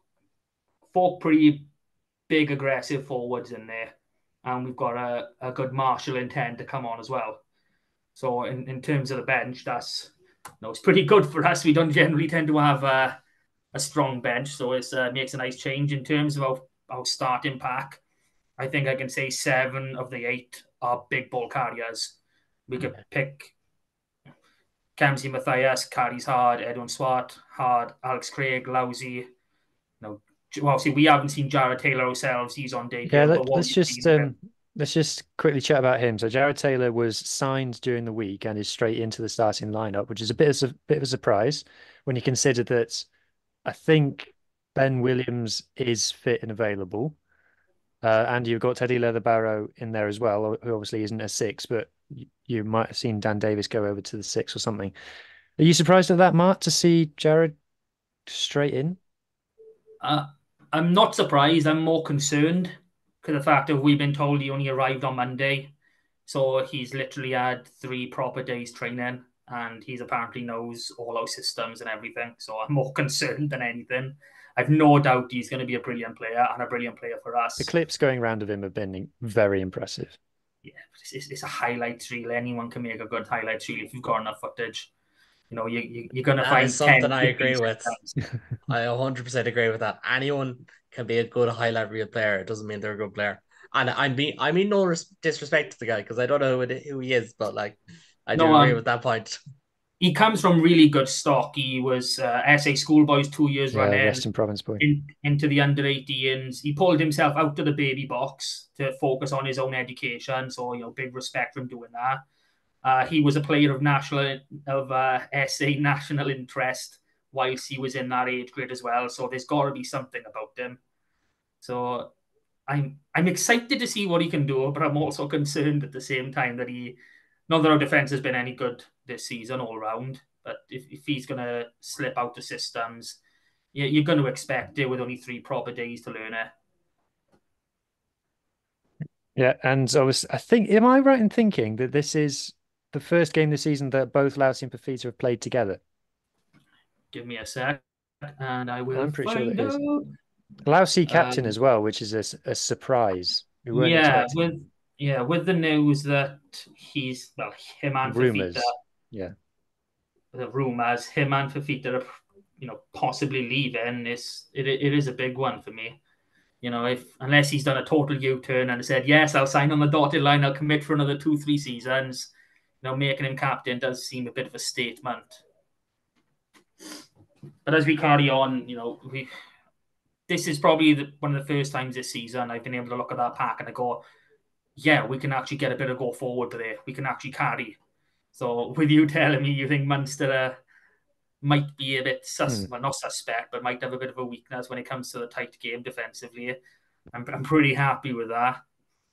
pretty big aggressive forwards in there, and we've got a good Marshall in 10 to come on as well. So in terms of the bench, it's pretty good for us. We don't generally tend to have a strong bench, so it makes a nice change in terms of our starting pack. I think I can say 7 of the 8 are big ball carriers. We could pick Kamsi Matthias, carries hard, Edwin Swart, hard, Alex Craig, lousy. Obviously we haven't seen Jared Taylor ourselves. He's on Yeah, debut, but what we've seen of him. let's just quickly chat about him. So Jared Taylor was signed during the week and is straight into the starting lineup, which is a bit of a surprise when you consider that I think Ben Williams is fit and available. And you've got Teddy Leatherbarrow in there as well, who obviously isn't a 6, but you might have seen Dan Davis go over to the 6 or something. Are you surprised at that, Mark, to see Jared straight in? I'm not surprised. I'm more concerned because the fact that we've been told he only arrived on Monday. So he's literally had 3 proper days training and he's apparently knows all our systems and everything. So I'm more concerned than anything. I've no doubt he's going to be a brilliant player and a brilliant player for The us. clips going around of him have been very impressive. Yeah, it's a highlights reel. Anyone can make a good highlights reel if you've got enough footage. You're going to That is find 10, something I 15 agree with. seconds. I 100% agree with that. Anyone can be a good highlight reel player. It doesn't mean they're a good player. And I mean no disrespect to the guy because I don't know who he is, but like I do No, agree with that point. he comes from really good stock. He was SA schoolboys 2 years Yeah, running Western Province boy. into the under 18s. He pulled himself out of the baby box to focus on his own education. So, big respect for him doing that. He was a player of SA national interest whilst he was in that age grade as well. So there's got to be something about him. So I'm excited to see what he can do, but I'm also concerned at the same time that not that our defense has been any good this season all round, but if he's going to slip out the systems, you're going to expect it with only 3 proper days to learn it. Yeah, and I think, am I right in thinking that this is the first game this season that both Loucey and Fafita have played together? Give me a sec, and I will I'm pretty sure that find is. out. Loucey captain Um, as well, which is a surprise. We weren't yeah, expecting with the news that him and Fafita, rumors. Yeah. the rumors, him and Fafita are, possibly leaving. It is a big one for me. If unless he's done a total U-turn and said, yes, I'll sign on the dotted line, I'll commit for another 2, 3 seasons, making him captain does seem a bit of a statement. But as we carry on, this is probably one of the first times this season I've been able to look at that pack and I go, yeah, we can actually get a bit of go forward there. We can actually carry. So with you telling me you think Munster might be a bit well, not suspect, but might have a bit of a weakness when it comes to the tight game defensively, I'm pretty happy with that. I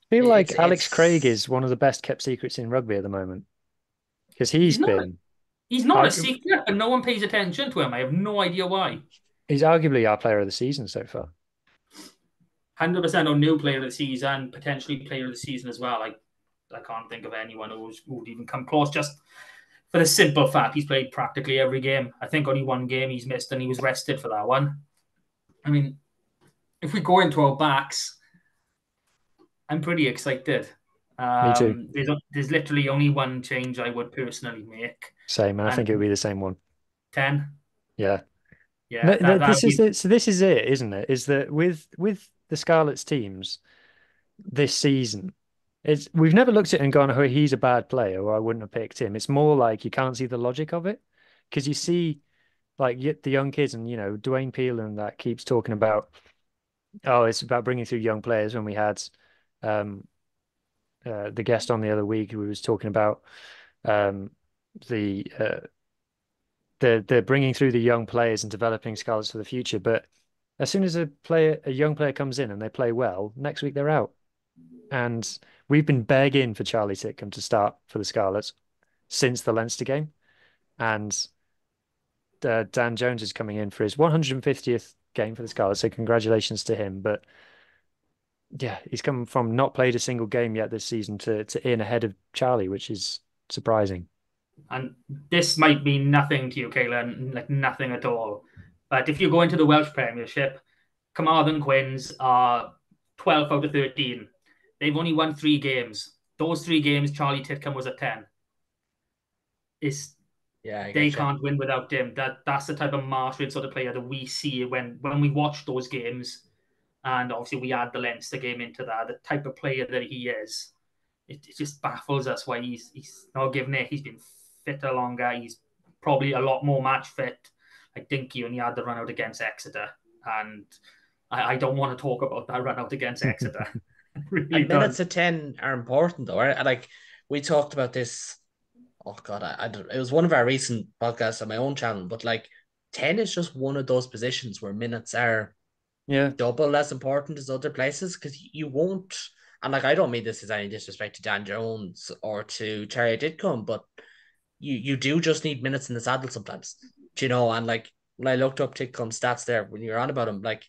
feel like Alex Craig It's is one of the best kept secrets in rugby at the moment because he's not he's not a arguably, secret, and no one pays attention to him. I have no idea why. he's arguably our player of the season so far. 100% on new player of the season, potentially player of the season as well. I can't think of anyone who would even come close. Just for the simple fact he's played practically every game. I think only one game he's missed, and he was rested for that one. I mean, if we go into our backs, I'm pretty excited. Me too. There's literally only one change I would personally make. Same, and I And think it would be the same one. 10. Yeah. Yeah, that would This is be it. So this is it, isn't it? Is that with the Scarlets teams this season, we've never looked at it and gone, "Oh, he's a bad player," or "I wouldn't have picked him." It's more like you can't see the logic of it because you see like the young kids and Dwayne Peel and that keeps talking about, oh, it's about bringing through young players. When we had um the guest on the other week who was talking about um the the bringing through the young players and developing Scarlets for the future, but as soon as a young player comes in and they play well, next week they're out. And we've been begging for Charlie Titcombe to start for the Scarlets since the Leinster game. And Dan Jones is coming in for his 150th game for the Scarlets. So congratulations to him. But yeah, he's come from not played a single game yet this season to in ahead of Charlie, which is surprising. And this might mean nothing to you, Kayla, like nothing at all. But if you go into the Welsh Premiership, Carmarthen Quins are 12 out of 13. They've only won 3 games. Those 3 games, Charlie Titcombe was at 10. They can't win without him. That's the type of mastered sort of player that we see when we watch those games. And obviously we add the Leinster game into that. The type of player that he is, it just baffles us why he's not given it. He's been fitter longer. He's probably a lot more match fit. I think he only had the run out against Exeter, and I don't want to talk about that run out against Exeter. Really and don't. minutes at 10 are important though, right? Like we talked about this. Oh God, it was one of our recent podcasts on my own channel, but like 10 is just one of those positions where minutes are Yeah. double as important as other places because you won't. And like I don't mean this as any disrespect to Dan Jones or to Terry Didcombe, but you do just need minutes in the saddle sometimes, And like when I looked up Titcombe's stats there when you were on about him, like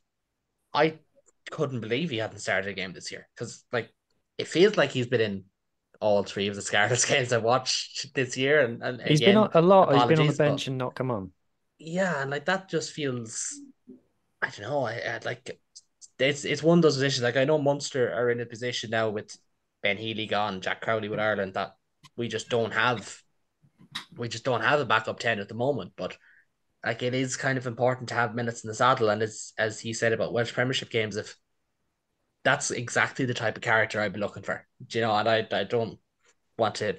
I couldn't believe he hadn't started a game this year because like it feels like he's been in all 3 of the Scarlets games I watched this year, and He's been again, on a lot. He's been on the apologies, but bench and not come on. yeah, and like that just feels I don't know. I like it's one of those positions. Like I know Munster are in a position now with Ben Healy gone, Jack Crowley with Ireland that we just don't have. We just don't have a backup 10 at the moment. But like it is kind of important to have minutes in the saddle. And as he said about Welsh Premiership games, if that's exactly the type of character I'd be looking for. And I don't want to,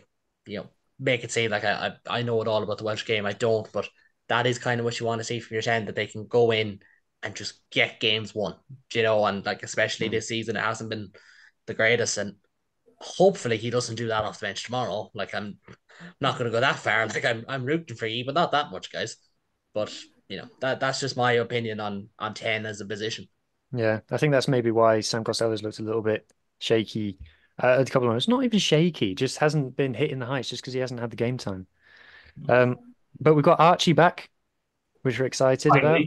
make it seem like I know it all about the Welsh game. I don't, but that is kind of what you want to see from your 10, that they can go in and just get games won, and like especially this season, it hasn't been the greatest. And hopefully he doesn't do that off the bench tomorrow. Like I'm not gonna go that far. Like I'm rooting for you, but not that much, guys. But that's just my opinion on 10 as a position. Yeah, I think that's maybe why Sam Costello's looked a little bit shaky a couple of moments. Not even shaky, just hasn't been hitting the heights just because he hasn't had the game time. Um, but we've got Archie back, which we're excited about.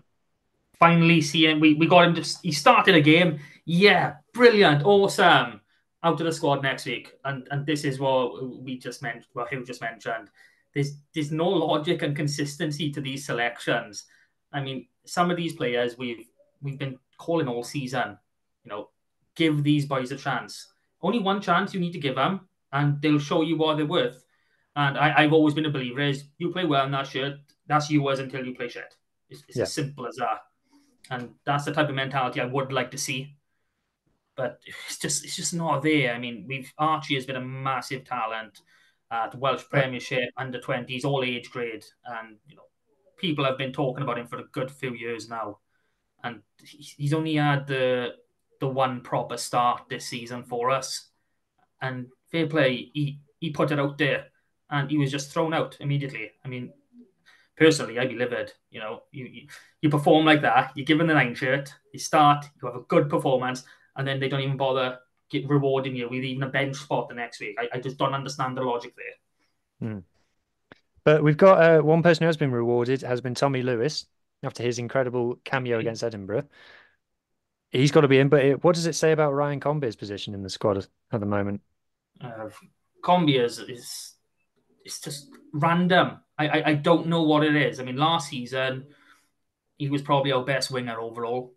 Finally seeing we got him to he started a game. Yeah, brilliant, awesome. Out of the squad next week. And this is what we just mentioned, what Hugh just mentioned. There's no logic and consistency to these selections. I mean, some of these players we've been calling all season, you know, give these boys a chance. Only one chance you need to give them, and they'll show you what they're worth. And I've always been a believer is you play well in that shirt, that's yours until you play shit. It's Yeah. as simple as that. And that's the type of mentality I would like to see. But it's just not there. I mean, we've Archie has been a massive talent at the Welsh Uh, Premiership, under 20s, all age grade, and people have been talking about him for a good few years now. And he's only had the one proper start this season for us. And fair play, he put it out there, and he was just thrown out immediately. I mean, personally, I'd be livid. You perform like that, you're given the 9 shirt, you start, you have a good performance, and then they don't even bother rewarding you with even a bench spot the next week. I just don't understand the logic there. hmm. But we've got one person who has been rewarded has been Tommy Lewis after his incredible cameo against Edinburgh. He's got to be in, but what does it say about Ryan Combe's position in the squad at the moment? Uh, Combi is it's just random. I don't know what it is. I mean, last season he was probably our best winger overall.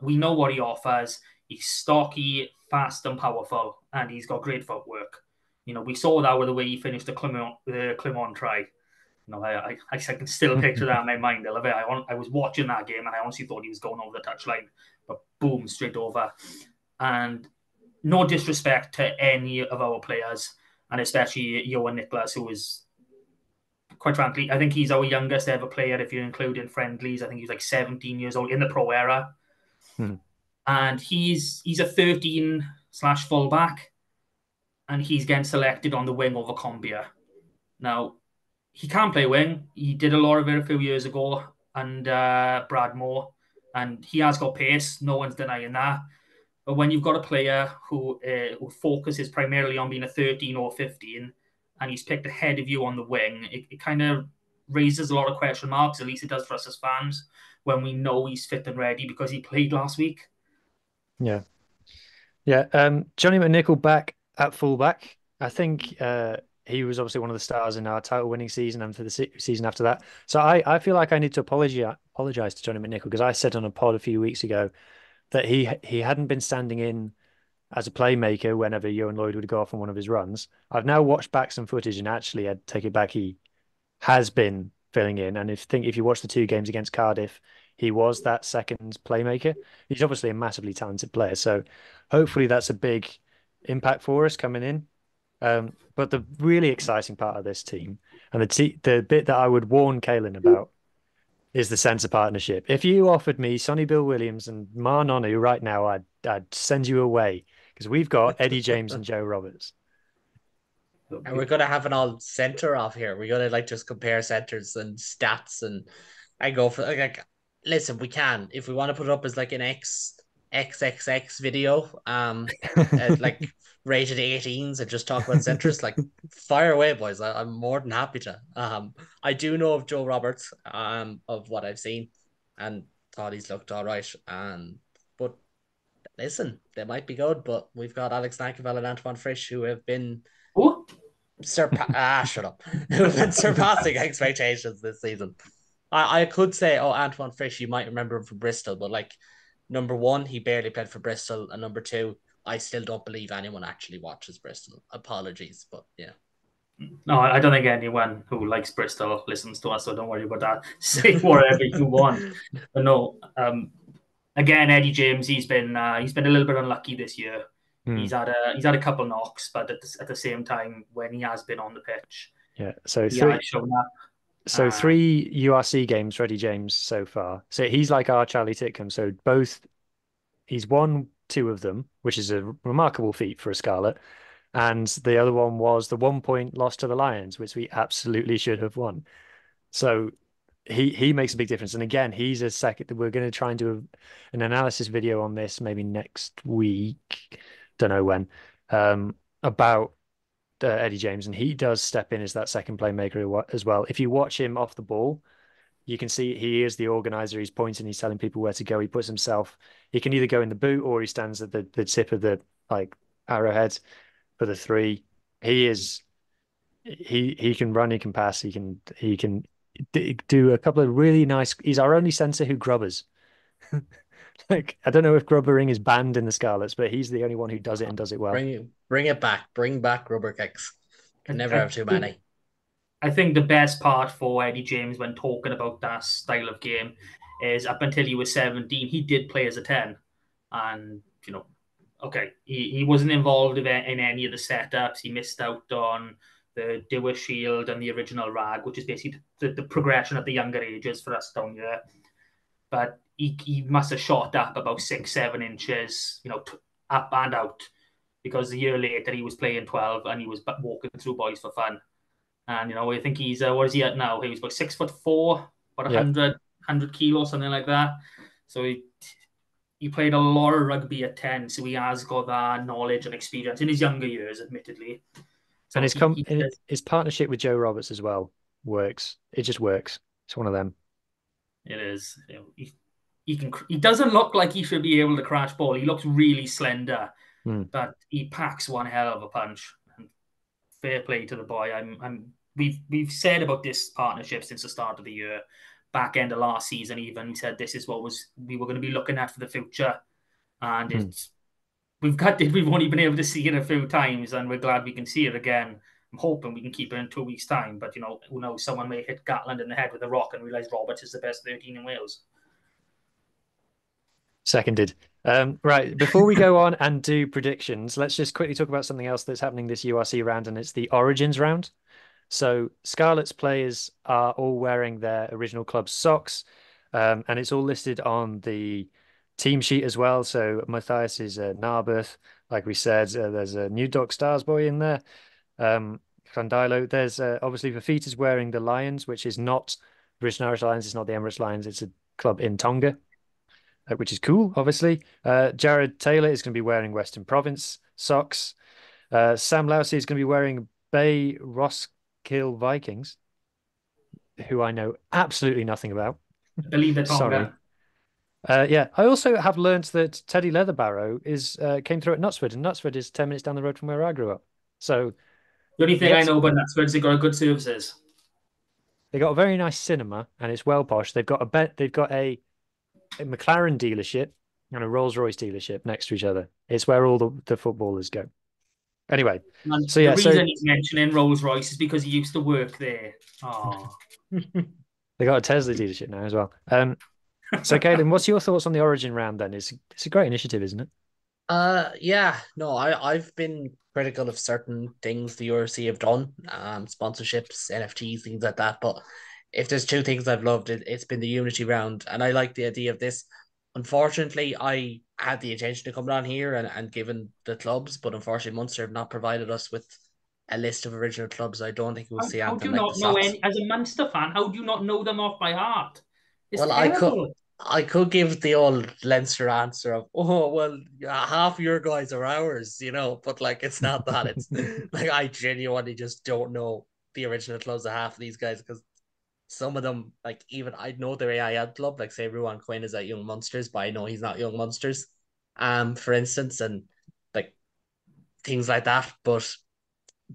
We know what he offers. He's stocky, fast, and powerful, and he's got great footwork. We saw that with the way he finished the Clermont try. I can still picture that in my mind. I was watching that game and I honestly thought he was going over the touchline, but boom, straight over. And no disrespect to any of our players, and especially Johan Nicholas, who is quite frankly, I think he's our youngest ever player if you include in friendlies. I think he's like 17 years old in the pro era, Hmm. and he's a 13 / fullback, and he's getting selected on the wing over Combia. Now he can play wing. He did a lot of it a few years ago, and Brad Moore, and he has got pace. No one's denying that. But when you've got a player who focuses primarily on being a 13 or 15, and he's picked ahead of you on the wing, it kind of raises a lot of question marks. At least it does for us as fans when we know he's fit and ready because he played last week. Yeah. Yeah. Johnny McNichol back at fullback. I think he was obviously one of the stars in our title winning season and for the season after that. So I feel like I need to apologize to Johnny McNichol because I said on a pod a few weeks ago that he hadn't been standing in as a playmaker whenever Johan Lloyd would go off on one of his runs. I've now watched back some footage and actually I'd take it back. He has been filling in. And if you watch the 2 games against Cardiff, he was that second playmaker. He's obviously a massively talented player. So hopefully that's a big impact for us coming in. But the really exciting part of this team and the bit that I would warn Kalen about is the centre partnership. If you offered me Sonny Bill Williams and Mar Nonu right now, I'd send you away because we've got Eddie James and Joe Roberts. And we're gonna have an all center off here. We're gonna like just compare centers and stats and I go for like listen, we can if we want to put it up as like an XXX video, like rated 18s and just talk about centers, like fire away, boys. I'm more than happy to. I do know of Joe Roberts, of what I've seen, and thought he's looked all right. But listen, they might be good, but we've got Alex Nankivell and Antoine Frisch who have been Oh, shut up. Who've been surpassing expectations this season. I could say, oh, Antoine Frisch, you might remember him from Bristol, but like number one, he barely played for Bristol, and number two, I still don't believe anyone actually watches Bristol. Apologies, but yeah. no, I don't think anyone who likes Bristol listens to us, so don't worry about that. Say whatever you want. But no, again, Eddie James, he's been a little bit unlucky this year. Hmm. He's had a couple knocks, but at the same time, when he has been on the pitch, Yeah. So he has three. shown up. So 3 URC games for Eddie James so far. So he's like our Charlie Titcombe. So he's won 2 of them, which is a remarkable feat for a Scarlet. And the other one was the 1 point loss to the Lions, which we absolutely should have won. So he makes a big difference. And again, he's a second. We're going to try and do an analysis video on this maybe next week. Don't know when. About Eddie James, and he does step in as that second playmaker as well. If you watch him off the ball, you can see he is the organizer. He's pointing, he's telling people where to go. He puts himself. He can either go in the boot or he stands at the tip of the like arrowhead for the three. He is. He can run. He can pass. He can do a couple of really nice. He's our only center who grubbers. Like I don't know if grubbering is banned in the Scarlets, but he's the only one who does it and does it well. Bring it back. Bring back rubber kicks. Can never have too many. I think the best part for Eddie James when talking about that style of game is up until he was 17, he did play as a 10. And, okay, he wasn't involved in any of the setups. He missed out on the Dewar Shield and the original Rag, which is basically the progression at the younger ages for us down here. But he must have shot up about 6-7 inches, up and out, because the year later he was playing 12 and he was walking through boys for fun. And, I think he's, what is he at now? He was about 6'4", about 100 kilos, something like that. So he played a lot of rugby at 10, so he has got that knowledge and experience in his younger years, admittedly. So and his partnership with Joe Roberts as well works. It just works. It's one of them. It is. He doesn't look like he should be able to crash ball. He looks really slender, but he packs one hell of a punch. And fair play to the boy. We've said about this partnership since the start of the year, back end of last season even. We said this is what we were going to be looking at for the future, and we've only been able to see it a few times, and we're glad we can see it again. I'm hoping we can keep it in 2 weeks' time, but who knows? Someone may hit Gatland in the head with a rock and realize Roberts is the best 13 in Wales. Seconded. Right, before we go on and do predictions, let's just quickly talk about something else that's happening this URC round, and it's the Origins round. So Scarlets players are all wearing their original club socks, and it's all listed on the team sheet as well. So Matthias is Narberth, like we said. There's a New Dock Stars boy in there. Fandilo. There's obviously Fafita's wearing the Lions, which is not British and Irish Lions. It's not the Emirates Lions. It's a club in Tonga, which is cool, obviously. Jared Taylor is going to be wearing Western Province socks. Sam Lousy is going to be wearing Bay Roskill Vikings, who I know absolutely nothing about. I believe they're Tonga. Sorry. Yeah, I also have learned that Teddy Leatherbarrow came through at Knutsford, and Knutsford is 10 minutes down the road from where I grew up. So the only thing I know about Knutsford is they've got good services. They got a very nice cinema, and it's well posh. They've got a McLaren dealership and a Rolls-Royce dealership next to each other. It's where all the footballers go. Anyway, and the reason he's mentioning Rolls-Royce is because he used to work there. Oh. They got a Tesla dealership now as well. So, Caelan, what's your thoughts on the Origin round then? It's a great initiative, isn't it? Yeah, no, I've been critical of certain things the URC have done, sponsorships, NFTs, things like that. But if there's two things I've loved, it's been the Unity round, and I like the idea of this. Unfortunately, I had the intention to come down here and given the clubs, but unfortunately, Munster have not provided us with a list of original clubs. I don't think we'll see anything like the Sox. As a Munster fan, how do you not know them off by heart? It's well, terrible. I could give the old Leinster answer of, oh, well, half your guys are ours, but like, it's not that. It's like, I genuinely just don't know the original clubs of half of these guys, because some of them, like, even I know their AIL club, like, say, Ruan Quinn is at Young Munsters, but I know he's not Young Munsters, for instance, and like things like that. But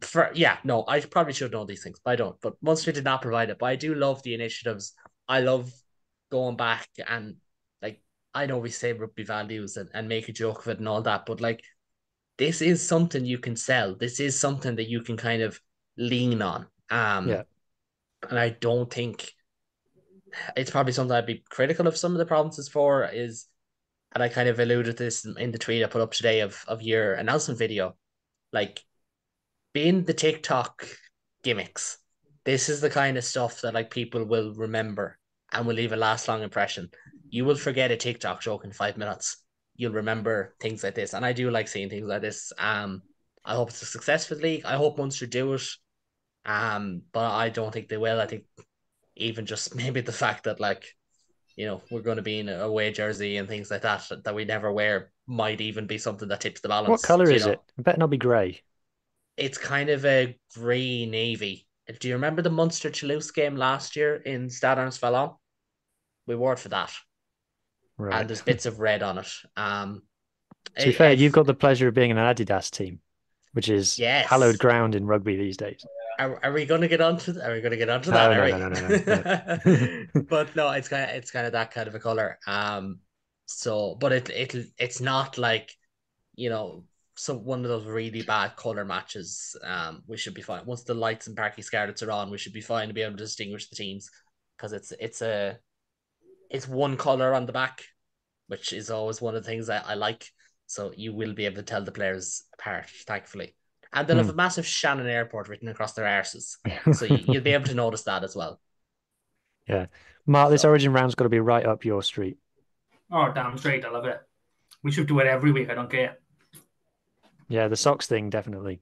I probably should know these things, but I don't. But Munster did not provide it, but I do love the initiatives. I love going back and, like, I know we say rugby values and make a joke of it and all that, but like, this is something you can sell. This is something that you can kind of lean on. And I don't think it's probably something I'd be critical of some of the provinces for is, and I kind of alluded to this in the tweet I put up today of your announcement video, like, being the TikTok gimmicks. This is the kind of stuff that, like, people will remember and will leave a last long impression. You will forget a TikTok joke in 5 minutes. You'll remember things like this. And I do like seeing things like this. I hope it's a successful league. I hope Munster do it. But I don't think they will. I think even just maybe the fact that like, we're going to be in a away jersey and things like that that we never wear might even be something that tips the What balance. color is it? It better not be grey. It's kind of a grey navy. Do you remember the Munster Toulouse game last year in Stade Ernst Fallon? We wore it for that, and Right. there's bits of red on it. To be fair, you've If got the pleasure of being in an Adidas team, which is hallowed yes, ground in rugby these days. are we going to get onto that? Are we going to get onto that? No, Are no, no, we? no, no, no. But no, it's kind of that kind of a color. So, but it's not like you know, so one of those really bad color matches. We should be fine once the lights and Parky Scarlets are on. We should be fine to be able to distinguish the teams because it's one color on the back, which is always one of the things I like. So you will be able to tell the players apart, thankfully. And they'll have a massive Shannon Airport written across their arses. So you'll be able to notice that as well. Yeah. Mark, this So Origin round's got to be right up your street. Oh, damn straight. I love it. We should do it every week. I don't care. Yeah, the socks thing, definitely.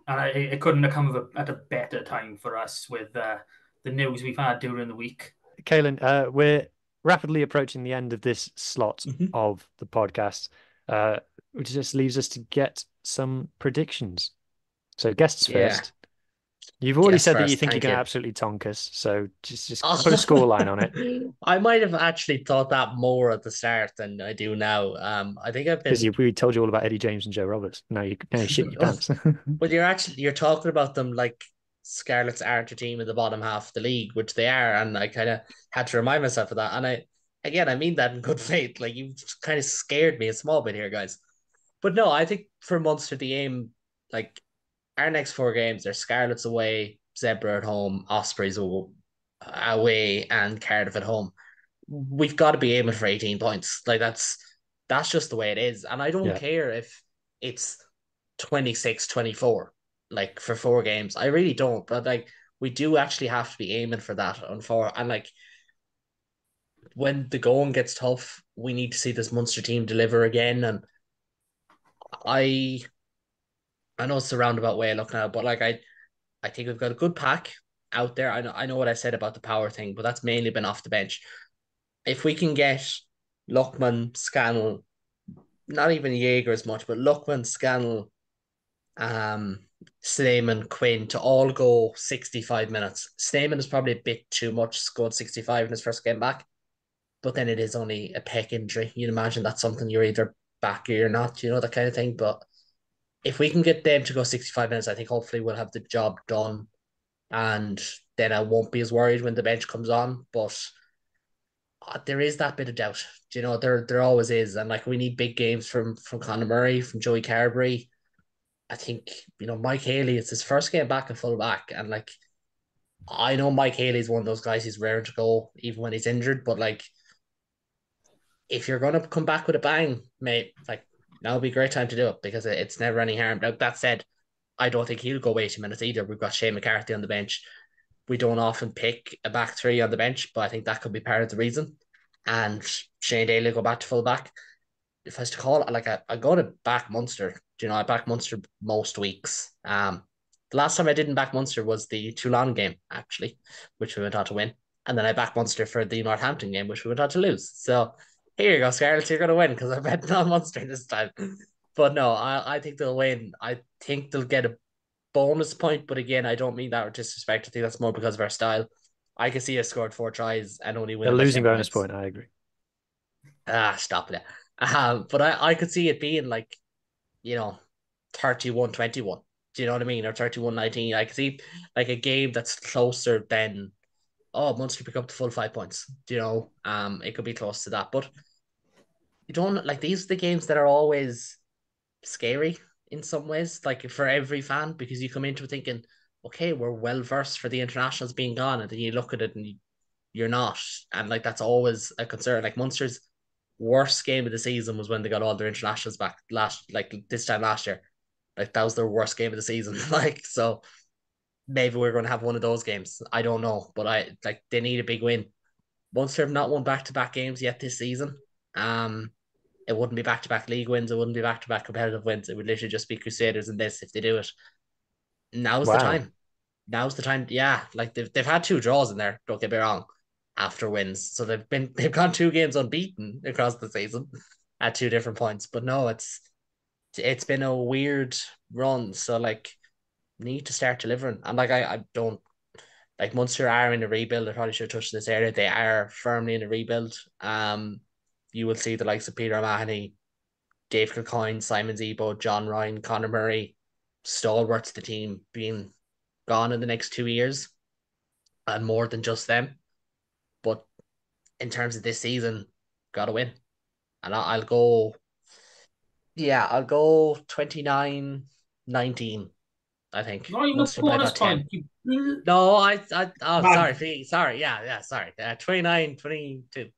And it couldn't have come at a better time for us with the news we've had during the week. Kaelan, we're rapidly approaching the end of this slot of the podcast, which just leaves us to get some predictions. So guests yeah, first. You've already guess said that you first. think you're Thank going to you. absolutely tonk us. So just put a score line on it. I might have actually thought that more at the start than I do now. I think I've Because been. we told you all about Eddie James and Joe Roberts. Now you shit your pants. Well, you're talking about them like Scarlets aren't a team in the bottom half of the league, which they are, and I kind of had to remind myself of that. And I mean that in good faith. Like you kind of scared me a small bit here, guys. But no, I think for Munster the aim, like our next four games, they're Scarlets away, Zebra at home, Ospreys away, and Cardiff at home. We've got to be aiming for 18 points. Like that's just the way it is. And I don't Yeah. care if it's 26-24, like for four games. I really don't. But like we do actually have to be aiming for that on four. And like when the going gets tough, we need to see this Munster team deliver again. And I I know it's a roundabout way of looking at it, but like I think we've got a good pack out there. I know what I said about the power thing, but that's mainly been off the bench. If we can get Luckman, Scannell, not even Jaeger as much, but Luckman, Scannell, um, Slayman, Quinn to all go 65 minutes. Slayman is probably a bit too much going 65 in his first game back, but then it is only a pec injury. You'd imagine that's something you're either back or you're not, that kind of thing. But if we can get them to go 65 minutes, I think hopefully we'll have the job done. And then I won't be as worried when the bench comes on. But there is that bit of doubt. There always is. And like we need big games from Conor Murray, from Joey Carberry. I think, Mike Haley, it's his first game back at full back. And like I know Mike Haley is one of those guys who's rare to go even when he's injured, but like if you're gonna come back with a bang, mate, like now would be a great time to do it because it's never any harm. Now that said, I don't think he'll go 80 minutes either. We've got Shane McCarthy on the bench. We don't often pick a back three on the bench, but I think that could be part of the reason. And Shane Daly will go back to full back. If I was to call it, like I go to back Munster. I back Munster most weeks. The last time I didn't back Munster was the Toulon game, actually, which we went on to win. And then I backed Munster for the Northampton game, which we went on to lose. So here you go, Scarlett, you're going to win because I bet on Munster this time. But no, I think they'll win. I think they'll get a bonus point, but again, I don't mean that with disrespect. I think that's more because of our style. I can see us scored 4 tries and only A winning by losing 10 bonus points. point, I agree. Stop it. But I could see it being like, 31-21. Do you know what I mean? Or 31-19. I could see like a game that's closer than Munster pick up the full 5 points. It could be close to that. But you don't like these are the games that are always scary in some ways, like for every fan, because you come into it thinking, okay, we're well versed for the internationals being gone, and then you look at it and you're not, and like that's always a concern. Like Munster's worst game of the season was when they got all their internationals back this time last year. Like that was their worst game of the season. Like so, maybe we're going to have one of those games. I don't know, but they need a big win. Munster have not won back to back games yet this season. It wouldn't be back to back league wins. It wouldn't be back to back competitive wins. It would literally just be Crusaders in this if they do it. Now's the Wow. time. now's the time. Yeah, like they've had 2 draws in there. Don't get me wrong, after wins, so they've gone 2 games unbeaten across the season at 2 different points. But no, it's been a weird run. So like, need to start delivering. And like I don't like Munster are in a rebuild. I probably should touch this area. They are firmly in a rebuild. You will see the likes of Peter O'Mahony, Dave Kilcoyne, Simon Zebo, John Ryan, Conor Murray, stalwarts of the team being gone in the next 2 years, and more than just them. But in terms of this season, got to win. And I'll go, yeah, I'll go 29-19. I think Not even a Munster by bonus about 10. point. No, oh, Man, sorry. Yeah, sorry. 29-22.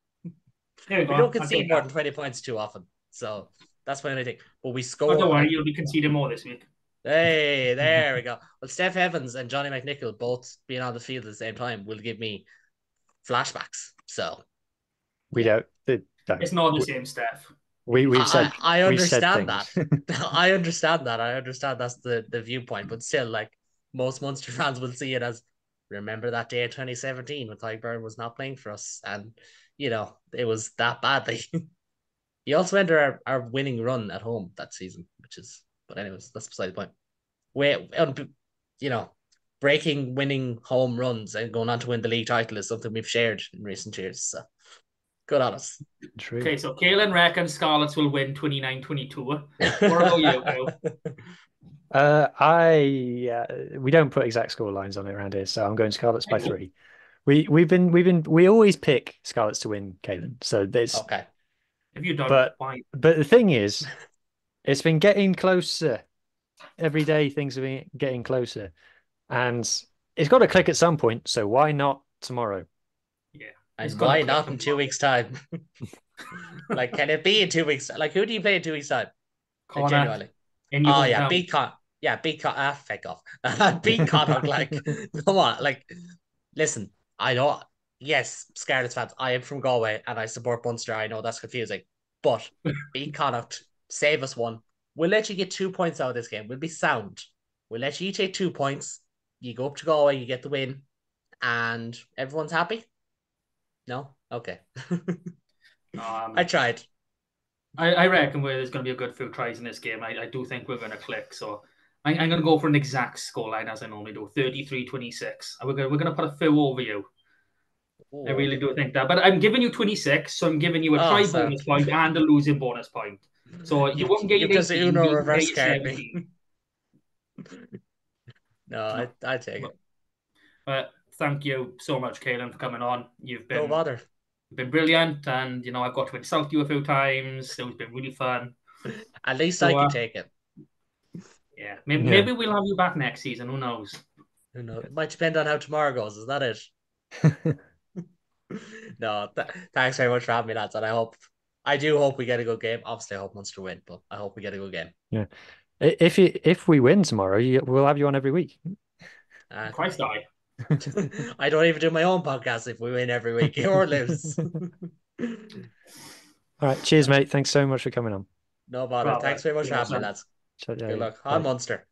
there we We don't go. I'll concede take more that. than 20 points too often. So that's my only thing. But we Oh, don't score worry, like, you'll be conceding more this week. hey, there we go. Well, Steph Evans and Johnny McNichol both being on the field at the same time will give me flashbacks. So We yeah. don't. It's not the same, Steph. We've said I we've said understand that. things. I understand that. I understand that's the viewpoint, but still, like, most Munster fans will see it as, remember that day in 2017 when Ty Byrne was not playing for us, and it was that badly. He also ended our winning run at home that season, but anyways, that's beside the point. Wait, you know, breaking winning home runs and going on to win the league title is something we've shared in recent years. So good on us. True. Okay, so Kaelin reckons Scarlets will win 29-22. What about you, Bill? We don't put exact score lines on it around here, so I'm going Scarlets by 3. We always pick Scarlets to win, Kaelin. So there's Okay. If you don't, but why? the thing is, it's been getting closer. Every day things have been getting closer. And it's got to click at some point, so why not tomorrow? Yeah. And why not in 2 weeks' time? Like, can it be in 2 weeks? Like, who do you play in 2 weeks' time? Connor, Genuinely. and you Oh won't yeah, count. beat Con. Yeah, beat Con. Feck off. Beat Connacht. Like, come on. Like, listen. I know. Yes, Scarlets fans. I am from Galway and I support Munster. I know that's confusing, but beat Connacht. Save us one. We'll let you get 2 points out of this game. We'll be sound. We'll let you take 2 points. You go up to Galway. You get the win, and everyone's happy. No, okay. I tried. I reckon there's going to be a good few tries in this game. I do think we're going to click. So I'm going to go for an exact scoreline as I normally do, 33-26. We're going to put a few over you. Ooh. I really do think that. But I'm giving you 26, so I'm giving you a try bonus point and a losing bonus point. So you won't get your 18, Uno you reverse get your card me. 17. No, I take it. Thank you so much, Kaelin, for coming on. No bother. You've been brilliant, and I've got to insult you a few times. It's been really fun. At least I can take it. Yeah, maybe we'll have you back next season. Who knows? Who knows? It might depend on how tomorrow goes. Is that it? No, thanks very much for having me, lads. And I do hope we get a good game. Obviously, I hope Munster win, but I hope we get a good game. Yeah. If we win tomorrow, we'll have you on every week. Christ, I don't even do my own podcast if we win every week or lose. All right. Cheers, mate. Thanks so much for coming on. No bother. Thanks very much for having me, lads. Good luck. On Munster.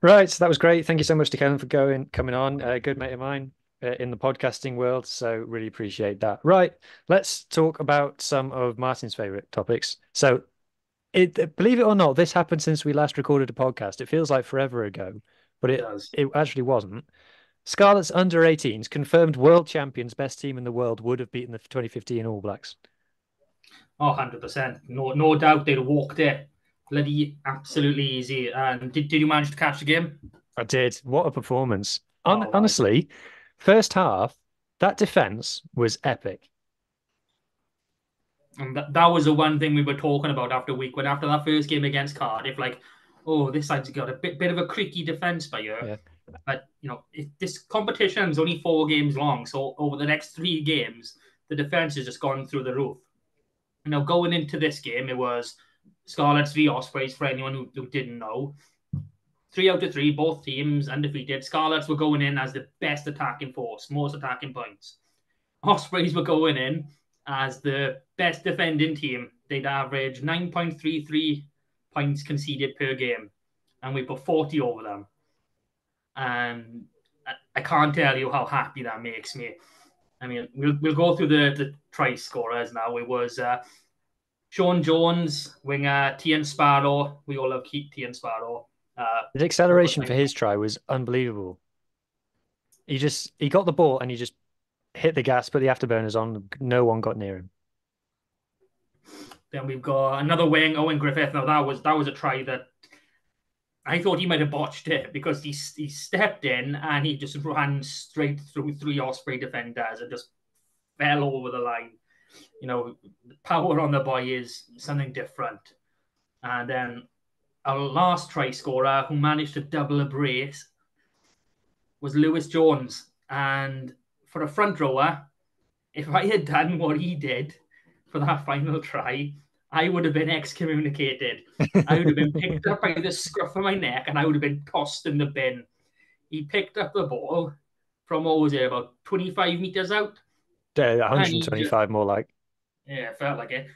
Right. So that was great. Thank you so much to Kevin for coming on. Good mate of mine in the podcasting world. So really appreciate that. Right. Let's talk about some of Martin's favorite topics. So believe it or not, this happened since we last recorded a podcast. It feels like forever ago, but it actually wasn't. Scarlet's under-18s confirmed world champions, best team in the world, would have beaten the 2015 All Blacks. Oh, 100%. No doubt they'd have walked it. Bloody absolutely easy. And did you manage to catch the game? I did. What a performance. Honestly, first half, that defense was epic. And that was the one thing we were talking about after week one, after that first game against Cardiff. Like, oh, this side's got a bit of a creaky defense by you. Yeah. But, this competition is only 4 games long. So over the next 3 games, the defense has just gone through the roof. Now, going into this game, it was Scarlets v Ospreys, for anyone who didn't know. 3 out of 3, both teams undefeated. Scarlets were going in as the best attacking force, most attacking points. Ospreys were going in as the best defending team. They'd average 9.33 points conceded per game. and we put 40 over them. And I can't tell you how happy that makes me. I mean, we'll go through the try scorers now. It was Sean Jones, winger, Tian Sparrow. We all love Tian Sparrow. His acceleration for his try was unbelievable. He got the ball and he just hit the gas, put the afterburners on. No one got near him. Then we've got another wing, Owen Griffith. Now that was a try that I thought he might have botched it because he stepped in and he just ran straight through 3 Osprey defenders and just fell over the line. You know, the power on the boy is something different. And then our last try scorer who managed to double a brace was Lewis Jones. And for a front rower, if I had done what he did for that final try, I would have been excommunicated. I would have been picked up by the scruff of my neck and I would have been tossed in the bin. He picked up the ball from, what was it, about 25 meters out? Yeah, 125 more like. Yeah, it felt like it.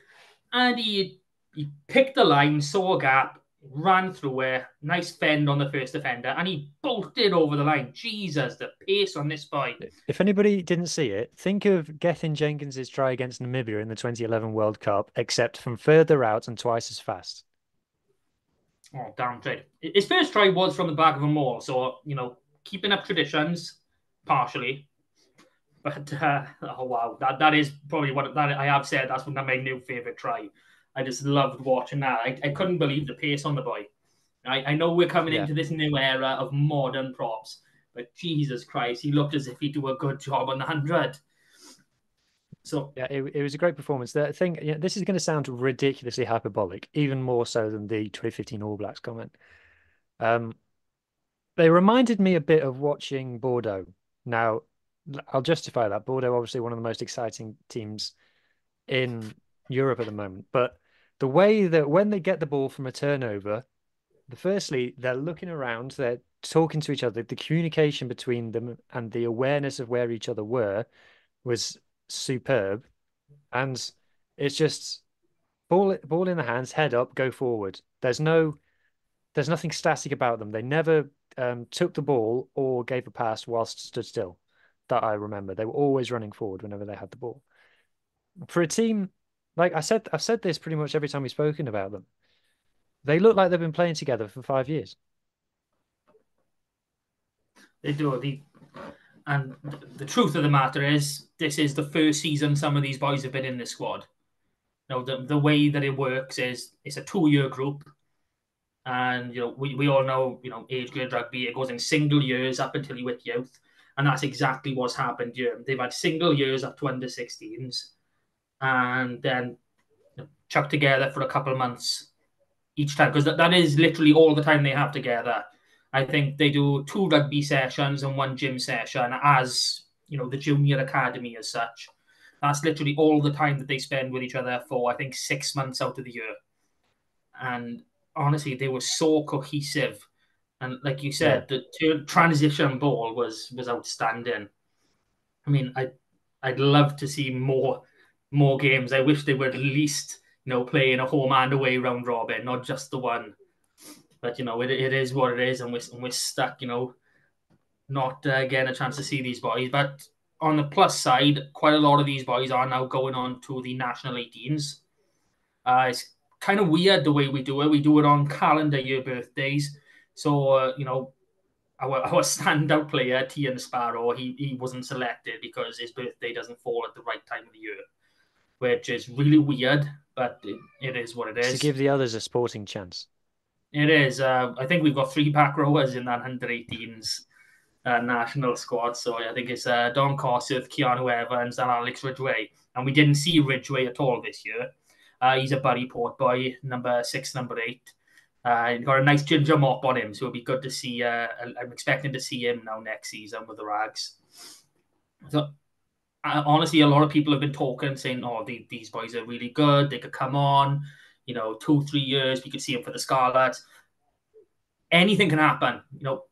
And he picked the line, saw a gap, ran through it, nice fend on the first defender, and he bolted over the line. Jesus, the pace on this boy. If anybody didn't see it, think of Gethin Jenkins's try against Namibia in the 2011 World Cup, except from further out and twice as fast. Oh, damn straight. His first try was from the back of a maul, so, you know, keeping up traditions, partially. But, oh, wow, that is probably what that I have said. That's my new favourite try. I just loved watching that. I couldn't believe the pace on the boy. I know we're coming into this new era of modern props, but Jesus Christ, he looked as if he'd do a good job on the 100. So yeah, it was a great performance. The thing, this is going to sound ridiculously hyperbolic, even more so than the 2015 All Blacks comment. They reminded me a bit of watching Bordeaux. Now, I'll justify that. Bordeaux, obviously, one of the most exciting teams in Europe at the moment, but the way that when they get the ball from a turnover, firstly, they're looking around, they're talking to each other. The communication between them and the awareness of where each other were was superb. And it's just ball in the hands, head up, go forward. There's nothing static about them. They never took the ball or gave a pass whilst stood still. That I remember. They were always running forward whenever they had the ball. For a team, like I've said this pretty much every time we've spoken about them. They look like they've been playing together for 5 years. They do. And the truth of the matter is, this is the first season some of these boys have been in the squad. Now, the way that it works is it's a 2-year group. And, you know, we all know, you know, age grade rugby, it goes in single years up until you hit youth. And that's exactly what's happened here. They've had single years up to under 16s. And then chucked together for a couple of months each time, because that is literally all the time they have together. I think they do 2 rugby sessions and 1 gym session as, you know, the junior academy as such. That's literally all the time that they spend with each other for, I think, 6 months out of the year. And honestly, they were so cohesive. And like you said, the transition ball was outstanding. I mean, I'd love to see more games. I wish they would at least, you know, play in a home and away round robin, not just the one. But, you know, it is what it is, and we're stuck, you know, not getting a chance to see these boys. But on the plus side, quite a lot of these boys are now going on to the national 18s. It's kind of weird the way we do it. We do it on calendar year birthdays. So, you know, our standout player, Tian Sparrow, he wasn't selected because his birthday doesn't fall at the right time of the year, which is really weird, but it is what it is. To give the others a sporting chance. It is. I think we've got 3 back rowers in that 118s national squad. So I think it's Don Kossuth, Keanu Evans, and Alex Ridgway. And we didn't see Ridgway at all this year. He's a Buddy Port boy, number 6, number 8. He's got a nice ginger mop on him, so it'll be good to see. I'm expecting to see him now next season with the Rags. So honestly, a lot of people have been talking, saying, "Oh, these boys are really good. They could come on, you know, 2-3 years. We could see them for the Scarlets." Anything can happen, you know.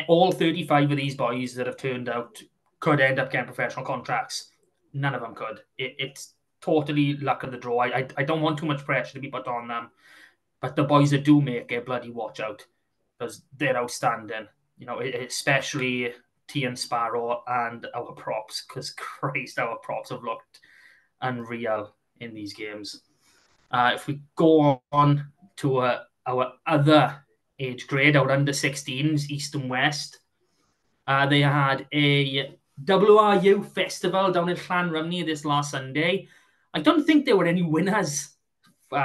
All 35 of these boys that have turned out could end up getting professional contracts. None of them could. It's totally luck of the draw. I don't want too much pressure to be put on them. But the boys that do make it, bloody watch out. because they're outstanding. Especially T and Sparrow and our props, because Christ, our props have looked unreal in these games. If we go on to our other age grade, our under 16s, East and West, they had a WRU festival down in Llanrumney this last Sunday. I don't think there were any winners,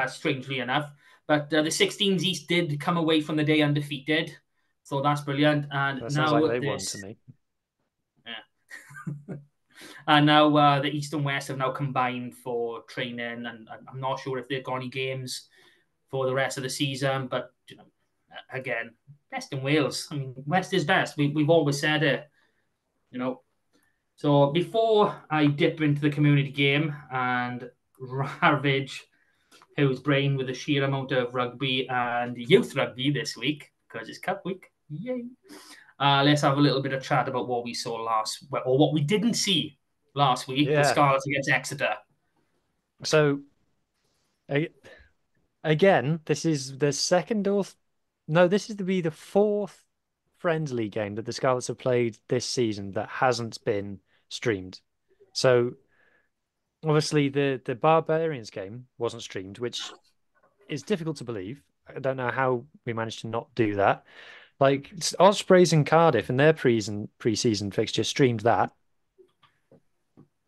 strangely enough, but the 16s East did come away from the day undefeated, so that's brilliant. And That sounds now like they won to me. Yeah. And now the East and West have now combined for training, and I'm not sure if they've got any games for the rest of the season. But again, best in Wales. I mean, West is best. We've always said it. So before I dip into the community game and ravage whose brain with the sheer amount of rugby and youth rugby this week, because it's Cup week, yay! Let's have a little bit of chat about what we saw or what we didn't see last week with Scarlets against Exeter. So, again, this is the this is to be the fourth friendly game that the Scarlets have played this season that hasn't been streamed. So, obviously, the Barbarians game wasn't streamed, which is difficult to believe. I don't know how we managed to not do that. Like Ospreys in Cardiff and their pre-season fixture streamed that,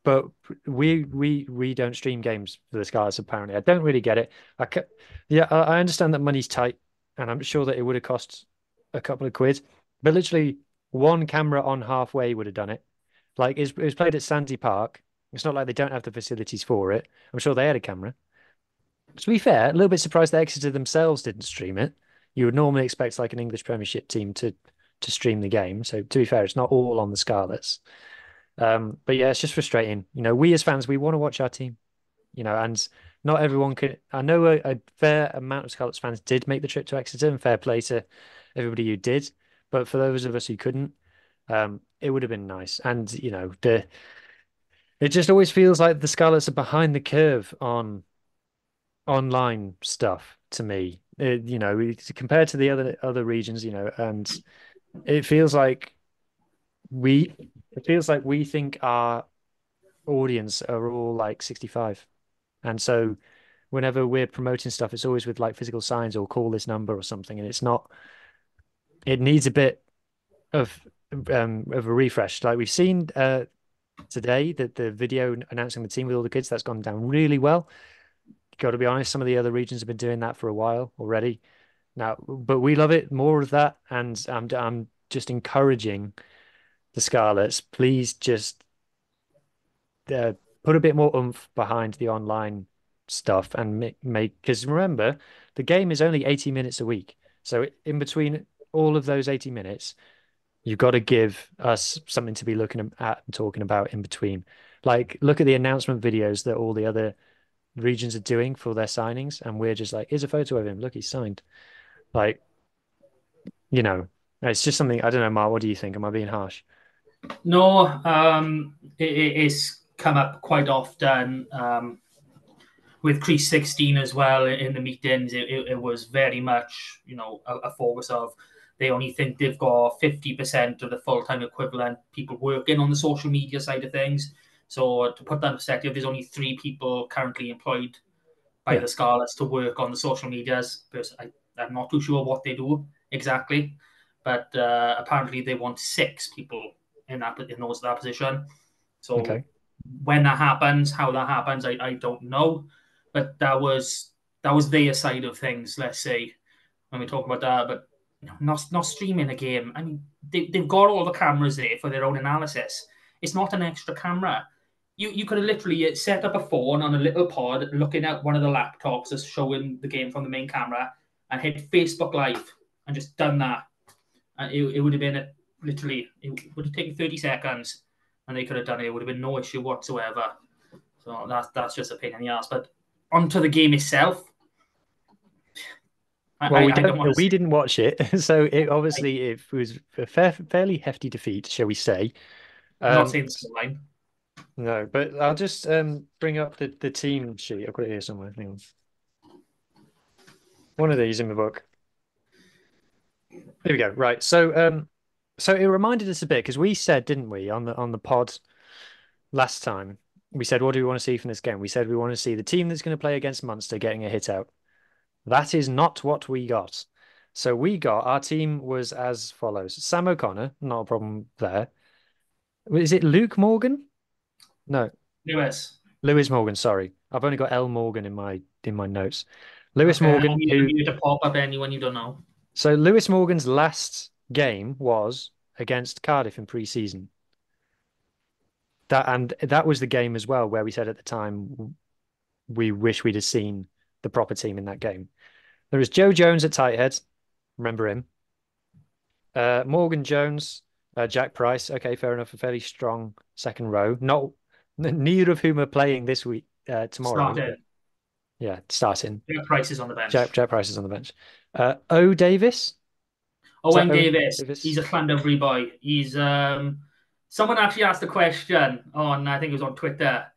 but we don't stream games for the Scarlets apparently. I don't really get it. I understand that money's tight, and I'm sure that it would have cost a couple of quid, but literally one camera on halfway would have done it. Like it was played at Sandy Park. It's not like they don't have the facilities for it. I'm sure they had a camera. To be fair, a little bit surprised that Exeter themselves didn't stream it. You would normally expect like an English Premiership team to stream the game. So to be fair, it's not all on the Scarlets. But yeah, it's just frustrating. We as fans, we want to watch our team. And not everyone can. I know a fair amount of Scarlets fans did make the trip to Exeter, and fair play to everybody who did. But for those of us who couldn't, it would have been nice. And it just always feels like the Scarlets are behind the curve on online stuff to me. Compared to the other regions, and it feels like we we think our audience are all like 65. And so whenever we're promoting stuff, it's always with like physical signs or call this number or something. And it's not, it needs a bit of a refresh. Like we've seen today that the video announcing the team with all the kids, that's gone down really well. Got to be honest, some of the other regions have been doing that for a while already. Now, but we love it, more of that, and I'm just encouraging the Scarlets. Please just put a bit more oomph behind the online stuff and make because remember, the game is only 80 minutes a week. So in between all of those 80 minutes, you've got to give us something to be looking at and talking about in between. Like, look at the announcement videos that all the other regions are doing for their signings, and we're just like, here's a photo of him. Look, he's signed. Like, it's just something. I don't know, Mark. What do you think? Am I being harsh? No, it's come up quite often with Crease 16 as well in the meetings. It was very much, a focus of they only think they've got 50% of the full-time equivalent people working on the social media side of things. So to put that in perspective, there's only 3 people currently employed by the Scarlets to work on the social medias. I'm not too sure what they do exactly, but apparently they want 6 people in that position. So when that happens, how that happens, I don't know. But that was their side of things. Let's say when we talk about that, but not streaming a game. I mean, they've got all the cameras there for their own analysis. It's not an extra camera. You could have literally set up a phone on a little pod, looking at one of the laptops that's showing the game from the main camera, and hit Facebook Live and just done that. And it would have been literally, it would have taken 30 seconds and they could have done it. It would have been no issue whatsoever. So that's just a pain in the ass. But onto the game itself. We didn't watch it, so it was a fairly hefty defeat, shall we say? I'm not saying it's line. No, but I'll just bring up the team sheet. I've got it here somewhere. Hang on. One of these in the book. There we go. Right. So it reminded us a bit because we said, didn't we, on the pod last time, we said, what do we want to see from this game? We said we want to see the team that's going to play against Munster getting a hit out. That is not what we got. So our team was as follows. Sam O'Connor, not a problem there. Is it Luke Morgan? No, Lewis. Lewis Morgan, sorry. I've only got L Morgan in my notes. Lewis Okay, Morgan, you who need to pop up anyone you don't know. so Lewis Morgan's last game was against Cardiff in pre-season. That was the game as well where we said at the time we wish we'd have seen the proper team in that game. There was Joe Jones at tight head. Remember him? Morgan Jones, Jack Price. Okay, fair enough. A fairly strong second row. Not neither of whom are playing this week, tomorrow. Started. Yeah, starting. Jack Price is on the bench. Jack Price is on the bench. O Davis. Owen Owen Davis. Davis? He's a Llandovery boy. He's someone actually asked a question on, I think it was on Twitter,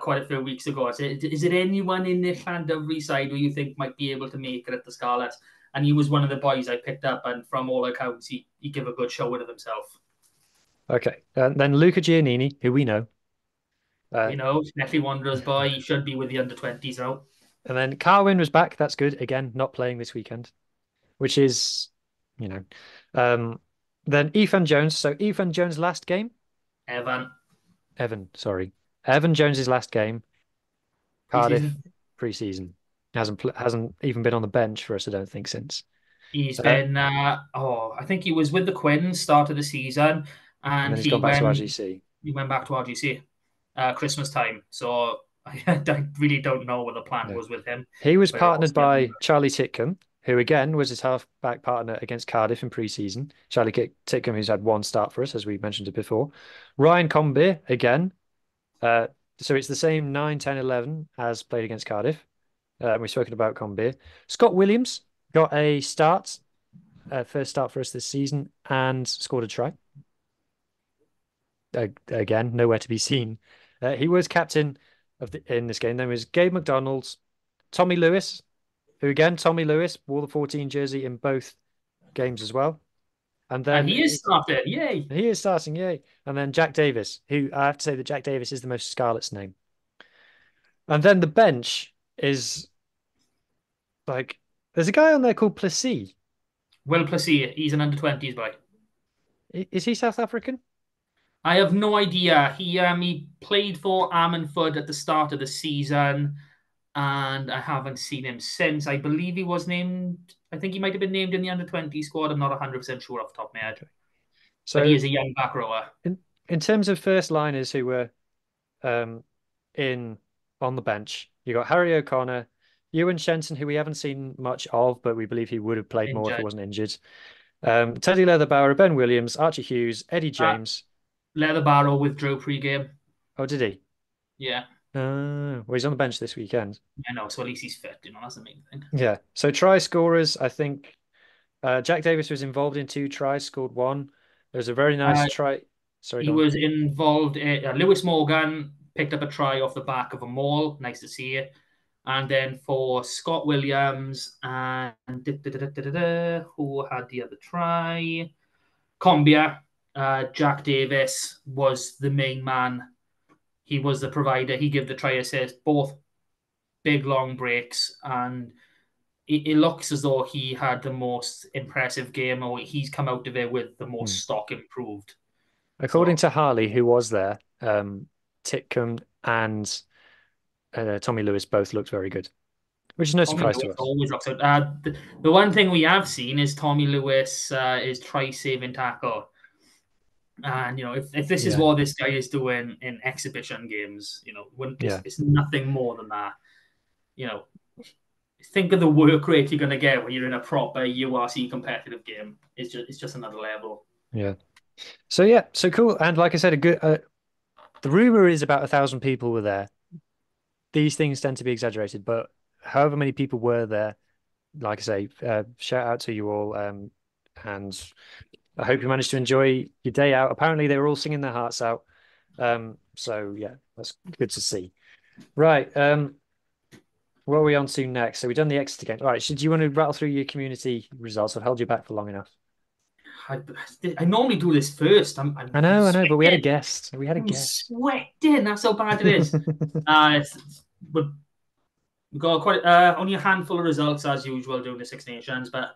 quite a few weeks ago. I said, is it anyone in the Llandovery side who you think might be able to make it at the Scarlets? And he was one of the boys I picked up, and from all accounts, he gave a good show of himself. Okay. And then Luca Giannini, who we know. You know, Neckley Wanderers boy. He should be with the under-20s now. And then Carwin was back. That's good. Again, not playing this weekend, which is, you know. Then Ethan Jones. So Ethan Jones' last game. Evan, sorry. Evan Jones's last game. Cardiff Pre-season. pre-season. Hasn't even been on the bench for us, I don't think, since. He's been, I think he was with the Quins start of the season, And then and he's gone back to RGC. he went back to RGC Christmas time. So I really don't know what the plan was with him. He was But partnered by Charlie Titcombe, who again was his half-back partner against Cardiff in pre-season. Charlie Titcombe, who's had one start for us, as we mentioned it before. Ryan Combe, again. So it's the same 9, 10, 11 as played against Cardiff. We've spoken about Combe. Scott Williams got a start, first start for us this season, and scored a try. Again, nowhere to be seen. He was captain in this game. Then was Gabe McDonald, Tommy Lewis, who again, Tommy Lewis wore the 14 jersey in both games as well. And then he is starting, yay! He is starting, yay! And then Jack Davis, who I have to say that Jack Davis is the most Scarlet's name. And then the bench is like there's a guy on there called Plessis. Will Plessis, he's an under-20s boy. Is he South African? I have no idea. He played for Ammanford at the start of the season, and I haven't seen him since. I believe he was named. I think he might have been named in the under-20 squad. I'm not 100% sure off the top of my head. Okay. So but he is a young back rower. In terms of first liners who were in on the bench, you got Harry O'Connor, Ewan Shenton, who we haven't seen much of, but we believe he would have played more if he wasn't injured. Teddy Leatherbarrow, Ben Williams, Archie Hughes, Eddie James. Leatherbarrow withdrew pre-game. Oh, did he? Yeah. Well, he's on the bench this weekend. I know, so at least he's fit. That's the main thing. Yeah. So try scorers, I think Jack Davis was involved in 2 tries, scored 1. There was a very nice try. Sorry, he was involved. Lewis Morgan picked up a try off the back of a maul. Nice to see it. And then for Scott Williams and who had the other try? Combia. Jack Davis was the main man. He was the provider. He gave the try assist, both big long breaks, and it looks as though he had the most impressive game, or he's come out of it with the most stock improved. According to Harley, who was there, Titcombe and Tommy Lewis both looked very good, which is no surprise to us. Always looks good. The one thing we have seen is Tommy Lewis is try saving tackle. And if this is what this guy is doing in exhibition games, it's nothing more than that. Think of the work rate you're going to get when you're in a proper URC competitive game. It's just another level. Yeah. So cool. And like I said, a good. The rumor is about 1,000 people were there. These things tend to be exaggerated, but however many people were there, like I say, shout out to you all. And I hope you managed to enjoy your day out. Apparently, they were all singing their hearts out. So yeah, that's good to see. Right. what are we on to next? So we've done the Exeter game. All right, do you want to rattle through your community results? I've held you back for long enough. I normally do this first. I know, but we had a sweating. guest. We had a I'm guest. sweating. That's how bad it is. We've got quite only a handful of results as usual doing the Six Nations, but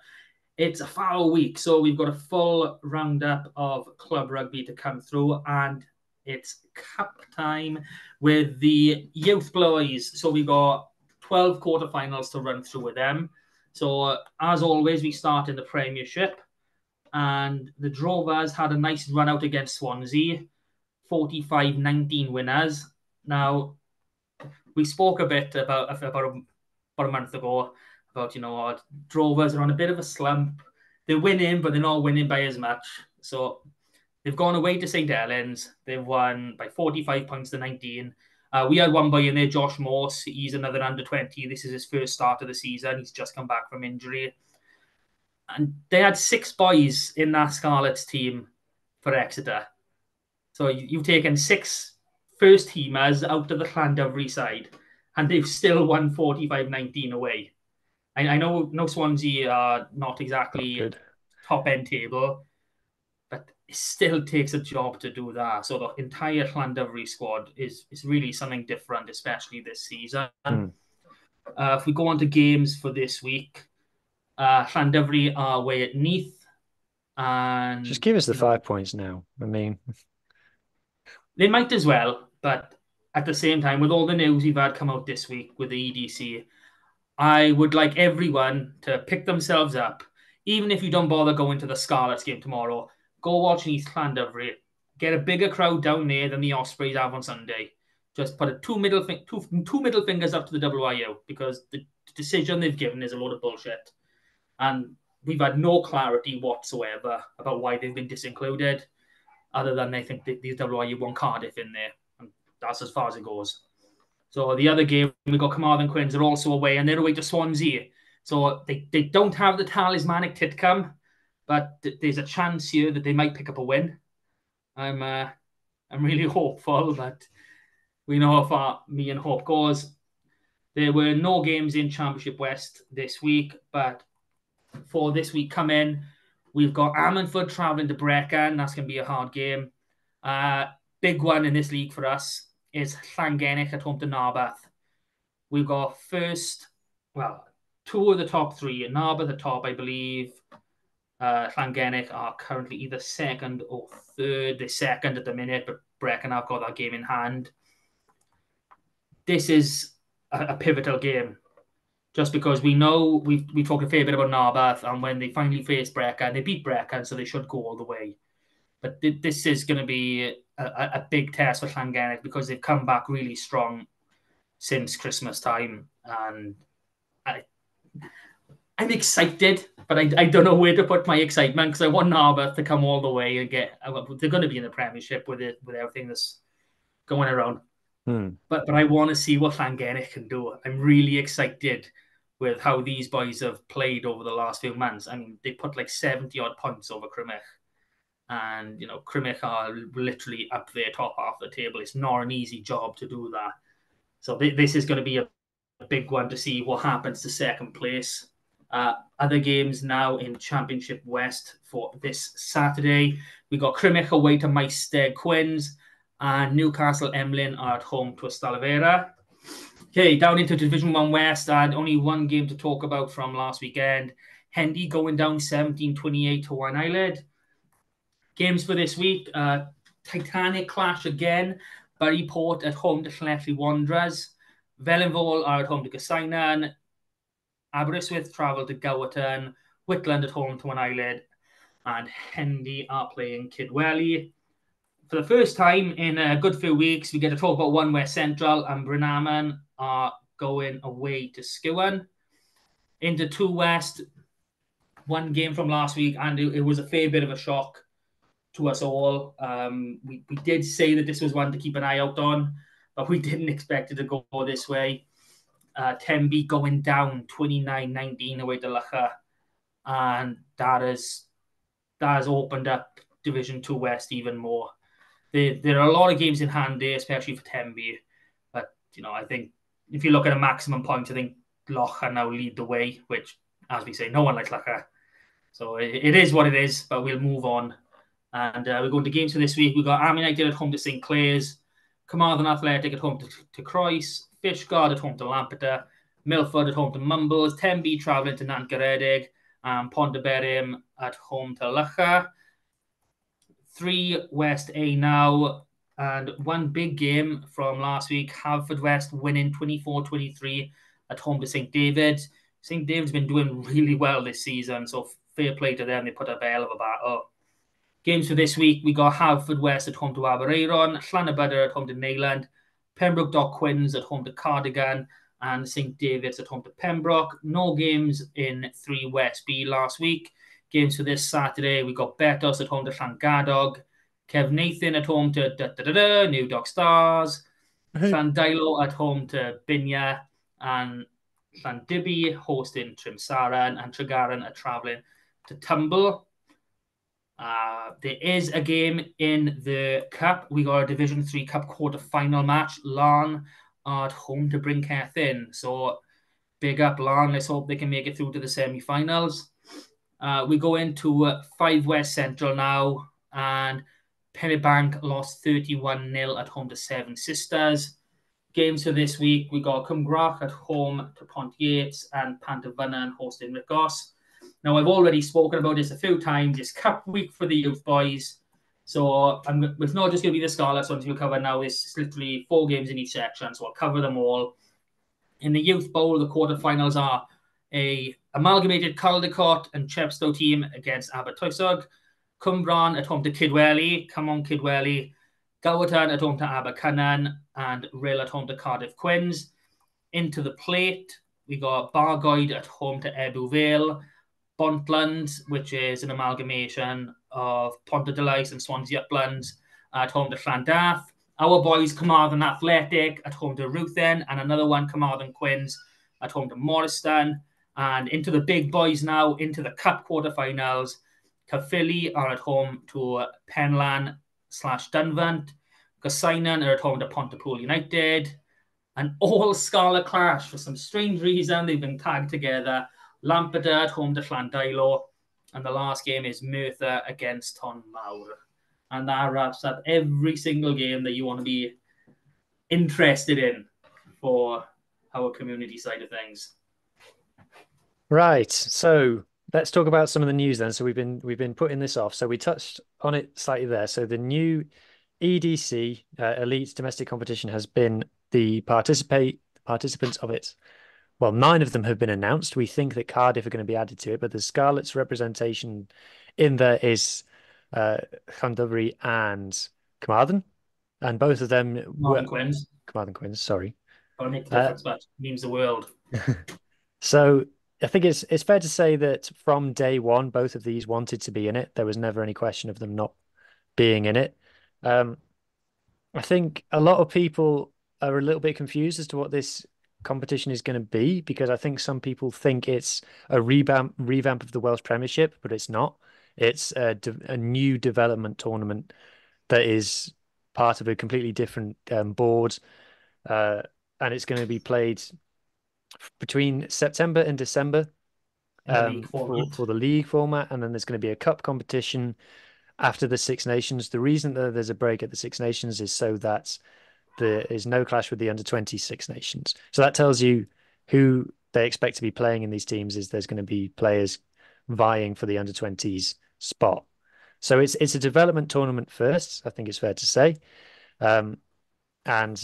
it's a foul week, so we've got a full roundup of club rugby to come through, and it's cup time with the youth boys. So we've got 12 quarterfinals to run through with them. So as always, we start in the Premiership, and the Drovers had a nice run out against Swansea, 45-19 winners. Now, we spoke a bit about a month ago about, Drovers are on a bit of a slump. They're winning, but they're not winning by as much. So they've gone away to St. Helens. They've won by 45 points to 19. We had one boy in there, Josh Morse. He's another under 20. This is his first start of the season. He's just come back from injury. And they had 6 boys in that Scarlets team for Exeter. So you've taken 6 first teamers out of the Llandovery side, and they've still won 45-19 away. I know Swansea are not exactly top end table, but it still takes a job to do that. So the entire Llandovery squad is really something different, especially this season. If we go on to games for this week, Llandovery are away at Neath. And just give us the 5 points now. I mean, they might as well, but at the same time, with all the news we've had come out this week with the EDC, I would like everyone to pick themselves up. Even if you don't bother going to the Scarlets game tomorrow, go watch East Llandovery. Get a bigger crowd down there than the Ospreys have on Sunday. Just put two middle fingers up to the WIU, because the decision they've given is a load of bullshit. And we've had no clarity whatsoever about why they've been disincluded, other than they think these WIU want Cardiff in there. And that's as far as it goes. So the other game, we got Carmarthen Quins are also away, and they're away to Swansea. So they don't have the talismanic Titcombe, but there's a chance here that they might pick up a win. I'm really hopeful, but we know how far me and hope goes. There were no games in Championship West this week, but for this week coming, we've got Ammanford travelling to Brecon. That's going to be a hard game. Big one in this league for us is Llangennech at home to Narberth. We've got two of the top 3. Narberth at top, I believe. Llangennech are currently either second or third. They're second at the minute, but Brecon have got that game in hand. This is a pivotal game, just because we know we talked a fair bit about Narberth, and when they finally face Brecon, they beat Brecon, so they should go all the way. But this is going to be a big test for Llangennech, because they've come back really strong since Christmas time. And I'm excited, but I don't know where to put my excitement, because I want Narberth to come all the way and they're going to be in the Premiership with everything that's going around. But I want to see what Llangennech can do. I'm really excited with how these boys have played over the last few months. I mean, they put like 70-odd points over Crymych. And, Crymych are literally up there, top half of the table. It's not an easy job to do that. So this is going to be a big one to see what happens to second place. Other games now in Championship West for this Saturday. We got Crymych away to Maesteg Quins, and Newcastle Emlyn are at home to Talavera. Okay, down into Division 1 West, I had only one game to talk about from last weekend. Hendy going down 17-28 to Wyniled. Games for this week, Titanic clash again. Buryport at home to Llanelli Wanderers. Felinfol are at home to Gosainan. Aberystwyth travel to Gowerton. Whitland at home to Wyniled. And Hendy are playing Kidwelly. For the first time in a good few weeks, we get to talk about 1 West Central, and Brynaman are going away to Skewen. Into 2 West, one game from last week, and it was a fair bit of a shock to us all. We did say that this was one to keep an eye out on, but we didn't expect it to go this way. Tenby going down 29-19 away to Lacha, and that has opened up Division 2 West even more. There are a lot of games in hand there, especially for Tenby, but I think if you look at a maximum point, I think Locha now lead the way, which, as we say, no one likes Locha. So it is what it is, but we'll move on. And we're going to games for this week. We've got Army United at home to St. Clair's, Carmarthen Athletic at home to Croyce, Fishguard at home to Lampeter, Milford at home to Mumbles, Tenby travelling to Nant Garedig, and Pontyberem at home to Locha. 3 West A now, and one big game from last week, Haverfordwest winning 24-23 at home to St. David's. St. David's been doing really well this season, so fair play to them. They put up a hell of a battle. Games for this week, we got Haverfordwest at home to Aberaeron, Llanybydr at home to Neyland, Pembroke Dock Quins at home to Cardigan, and St. David's at home to Pembroke. No games in 3 West B last week. Games for this Saturday, we got Betos at home to Llangadog, Cefneithin at home to New Dock Stars, Llandilo at home to Binya, and Llandibby hosting Trimsaran, and Tregaron are travelling to Tumble. There is a game in the Cup. We got a Division 3 Cup quarter-final match. Larne are at home to Bryn Celyn. So big up Larne. Let's hope they can make it through to the semi-finals. We go into 5 West Central now, and Pennybank lost 31-0 at home to Seven Sisters. Games for this week, we got Cumgrach at home to Pont Yates, and Pantavennan hosting Ricos. Now, I've already spoken about this a few times. It's Cup week for the youth boys. So it's not just going to be the Scarlets ones we'll cover now. It's literally 4 games in each section, so I'll cover them all. In the Youth Bowl, the quarterfinals are a amalgamated Caldecott and Chepstow team against Abertwysog. Cwmbran at home to Kidwelly. Come on, Kidwelly. Gowerton at home to Abercynnan, and Rill at home to Cardiff Quins. Into the plate, we got Bargoed at home to Ebbw Vale. Bontland, which is an amalgamation of Pontarddulais and Swansea Uplands, at home to Llandaff. Our boys, Carmarthen Athletic, at home to Ruthen, and another one, Carmarthen Quins, at home to Morriston. And into the big boys now, into the Cup quarterfinals. Caerphilly are at home to Penlan/Dunvant. Gorseinon are at home to Pontypool United. An all-Scarlet clash. For some strange reason, they've been tagged together. Lampeter at home to Llandilo, and the last game is Merthyr against Ton Mawr. And that wraps up every single game that you want to be interested in for our community side of things. Right, so let's talk about some of the news then. So we've been putting this off. So we touched on it slightly there. So the new EDC Elite Domestic Competition has been the participants of it. Well, 9 of them have been announced. We think that Cardiff are going to be added to it, but the Scarlets representation in there is Llandovery and Carmarthen, and both of them were Carmarthen Quins. Sorry, I'll make the difference, but it means the world. So I think it's fair to say that from day one, both of these wanted to be in it. There was never any question of them not being in it. I think a lot of people are a little bit confused as to what this competition is going to be, because I think some people think it's a revamp of the Welsh Premiership, but it's not. It's a new development tournament that is part of a completely different board, and it's going to be played between September and December for the league format, and then there's going to be a cup competition after the Six Nations. The reason that there's a break at the Six Nations is so that there is no clash with the under-20 Six Nations. So that tells you who they expect to be playing in these teams. Is there's going to be players vying for the under-20s spot. So it's a development tournament first, I think it's fair to say. And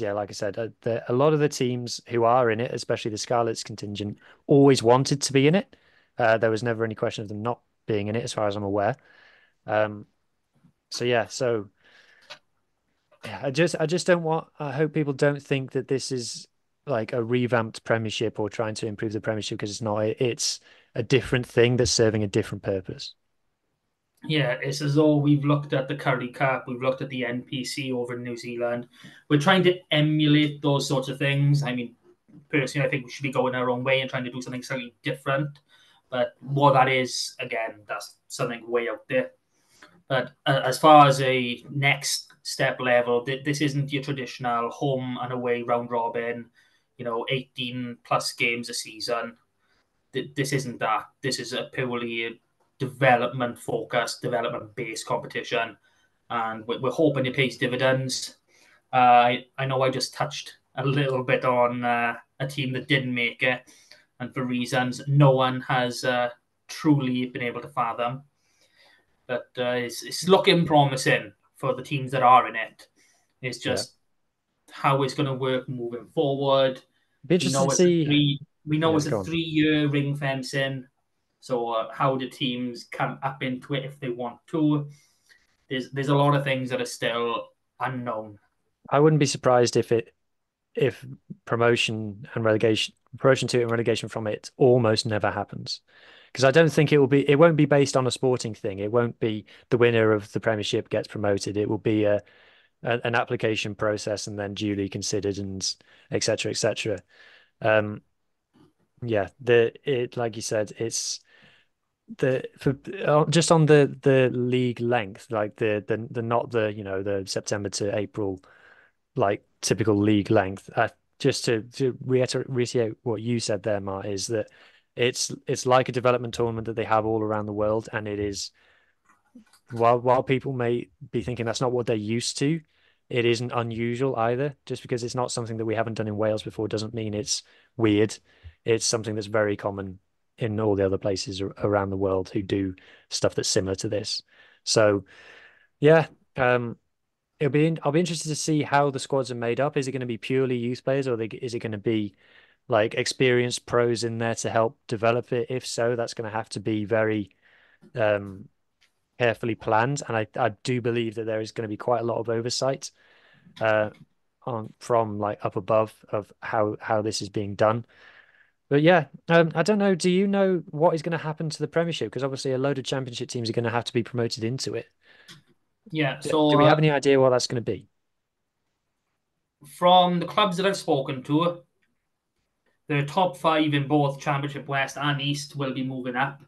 yeah, like I said, a lot of the teams who are in it, especially the Scarlets contingent, always wanted to be in it. There was never any question of them not being in it, as far as I'm aware. I just don't want. I hope people don't think that this is like a revamped Premiership or trying to improve the Premiership, because it's not. It's a different thing that's serving a different purpose. Yeah, it's as though we've looked at the Currie Cup, we've looked at the NPC over in New Zealand. We're trying to emulate those sorts of things. I mean, personally, I think we should be going our own way and trying to do something slightly different. But what that is, again, that's something way out there. But as far as a next step level, this isn't your traditional home and away round robin. 18 plus games a season. This isn't that. This is a purely development focused, development based competition, and we're hoping it pays dividends. I know I just touched a little bit on a team that didn't make it, and for reasons no one has truly been able to fathom. But it's looking promising for the teams that are in it. It's just how it's going to work moving forward. Be interested to see. We know it's a Go on. 3-year ring fencing. So how do teams come up into it if they want to? There's a lot of things that are still unknown. I wouldn't be surprised if promotion and relegation, promotion to it and relegation from it almost never happens. Because I don't think it won't be based on a sporting thing. It won't be the winner of the Premiership gets promoted. It will be an application process and then duly considered and etc. etc. Yeah, like you said, it's just on the league length, like the not the September to April like typical league length. Just to reiterate what you said there, Mart, is that it's like a development tournament that they have all around the world, and it is while people may be thinking that's not what they're used to, it isn't unusual either. Just because it's not something that we haven't done in Wales before doesn't mean it's weird. It's something that's very common in all the other places around the world who do stuff that's similar to this. So yeah, I'll be interested to see how the squads are made up. Is it going to be purely youth players, or is it going to be like experienced pros in there to help develop it? If so, that's going to have to be very carefully planned, and I do believe that there is going to be quite a lot of oversight from like up above of how this is being done. But yeah, I don't know. Do you know what is going to happen to the Premiership? Because obviously a load of Championship teams are going to have to be promoted into it. Yeah, Do we have any idea what that's going to be? From the clubs that I've spoken to, the top 5 in both Championship West and East will be moving up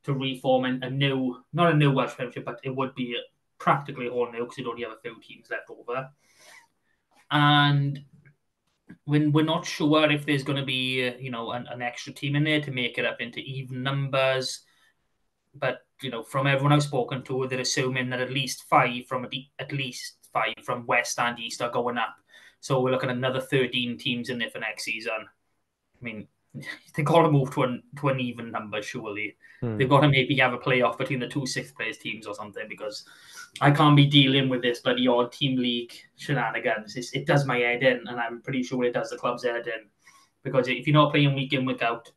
to reform not a new Welsh Premiership, but it would be practically all new because you'd only have a few teams left over. And when we're not sure if there's going to be, an extra team in there to make it up into even numbers. But, from everyone I've spoken to, they're assuming that at least 5 from West and East are going up. So we're looking at another 13 teams in there for next season. I mean, they've got to move to an even number, surely. They've got to maybe have a playoff between the 2 sixth-place teams or something, because I can't be dealing with this bloody odd team league shenanigans. It does my head in, and I'm pretty sure it does the club's head in. Because if you're not playing week in, week out,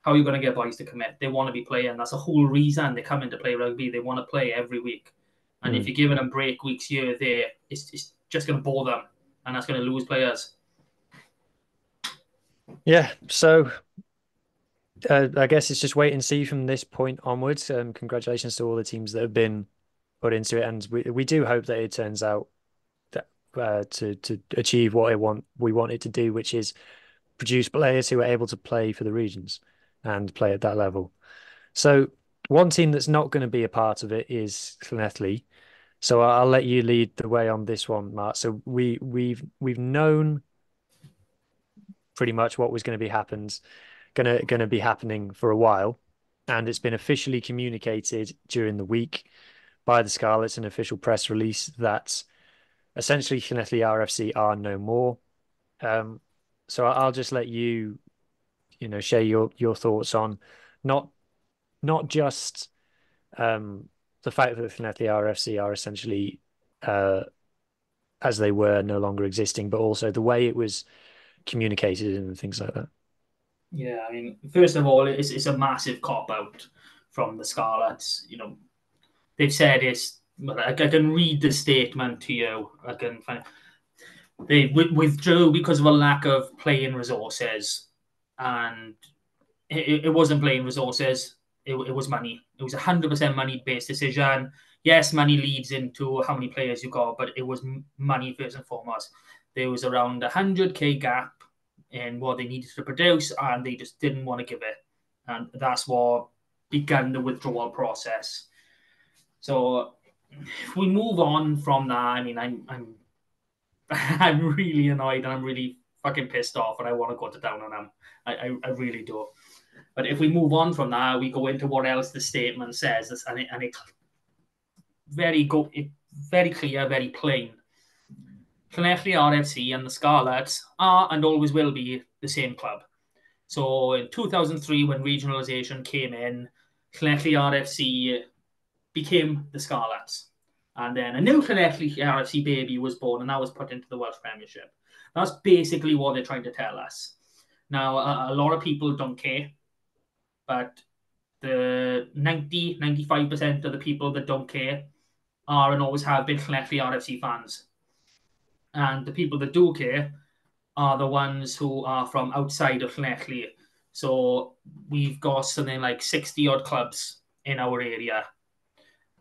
how are you going to get boys to commit? They want to be playing. That's the whole reason they come in to play rugby. They want to play every week. And if you're giving them break weeks here or there, it's just going to bore them, and that's going to lose players. Yeah, so I guess it's just wait and see from this point onwards. Congratulations to all the teams that have been put into it, and we do hope that it turns out that to achieve what we want it to do, which is produce players who are able to play for the regions and play at that level. So one team that's not going to be a part of it is Llanelli. So I'll let you lead the way on this one, Mark. So we've known pretty much what was going to be happening for a while, and it's been officially communicated during the week by the Scarlets, an official press release that essentially Llanelli RFC are no more. So I'll just let you share your thoughts on not just the fact that Llanelli RFC are essentially as they were no longer existing, but also the way it was communicated and things like that. Yeah, I mean, first of all, it's a massive cop-out from the Scarlets. They've said I can read the statement to you. They withdrew because of a lack of playing resources, and it wasn't playing resources. It was money. It was 100% money-based decision. Yes, money leads into how many players you got, but it was money first and foremost. There was around 100K gap in what they needed to produce, and they just didn't want to give it. And that's what began the withdrawal process. So if we move on from that, I mean, I'm I'm really annoyed and I'm really fucking pissed off, and I want to go to town on them. I really do. But if we move on from that, we go into what else the statement says, and it very clear, very plain. Llanelli RFC and the Scarlets are and always will be the same club. So in 2003, when regionalisation came in, Llanelli RFC became the Scarlets. And then a new Llanelli RFC baby was born, and that was put into the Welsh Premiership. That's basically what they're trying to tell us. Now, a lot of people don't care, but the 95% of the people that don't care are and always have been Llanelli RFC fans. And the people that do care are the ones who are from outside of Llanelli. So we've got something like 60 odd clubs in our area,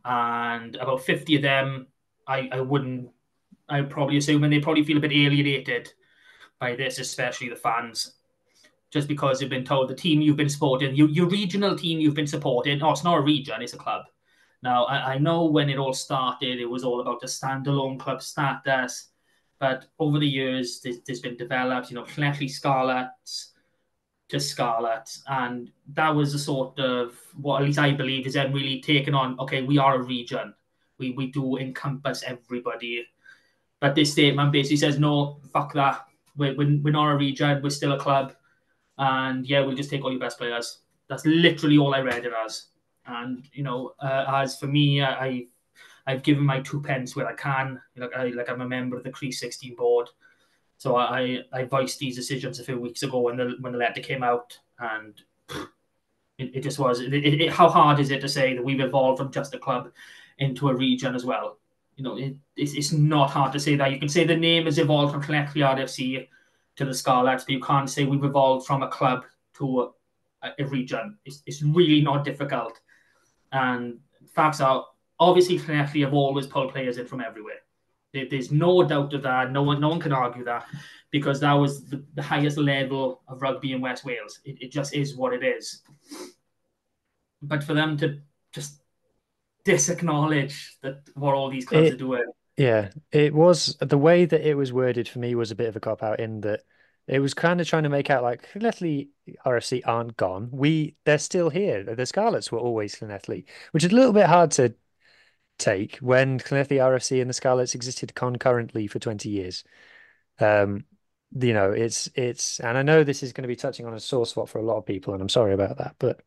and about 50 of them, I'd probably assume, and they probably feel a bit alienated by this, especially the fans, just because they've been told the team you've been supporting, your regional team you've been supporting, oh, it's not a region, it's a club. Now, I know when it all started, it was all about the standalone club status, but over the years, there's been developed, Llanelli Scarlets to Scarlets, and that was a sort of what at least I believe is then really taken on. Okay, we are a region, we do encompass everybody, but this statement basically says no, fuck that. We're not a region, we're still a club, and yeah, we'll just take all your best players. That's literally all I read it as. And as for me, I've given my 2 pence where I can. I'm a member of the Crease 16 board, so I voiced these decisions a few weeks ago when the letter came out, and it just was. How hard is it to say that we've evolved from just a club into a region as well? It's not hard to say that. You can say the name has evolved from Llanelli RFC to the Scarlets, but you can't say we've evolved from a club to a region. It's really not difficult. And facts are, obviously, Llanelli have always pulled players in from everywhere. There's no doubt of that. No one can argue that, because that was the highest level of rugby in West Wales. It just is what it is. But for them to just disacknowledge that what all these clubs are doing. Yeah, it was the way that it was worded for me was a bit of a cop out in that it was kind of trying to make out like Llanelli RFC aren't gone. They're still here. The Scarlets were always Llanelli, which is a little bit hard to take when Llanelli RFC and the Scarlets existed concurrently for 20 years. It's and I know this is going to be touching on a sore spot for a lot of people, and I'm sorry about that, but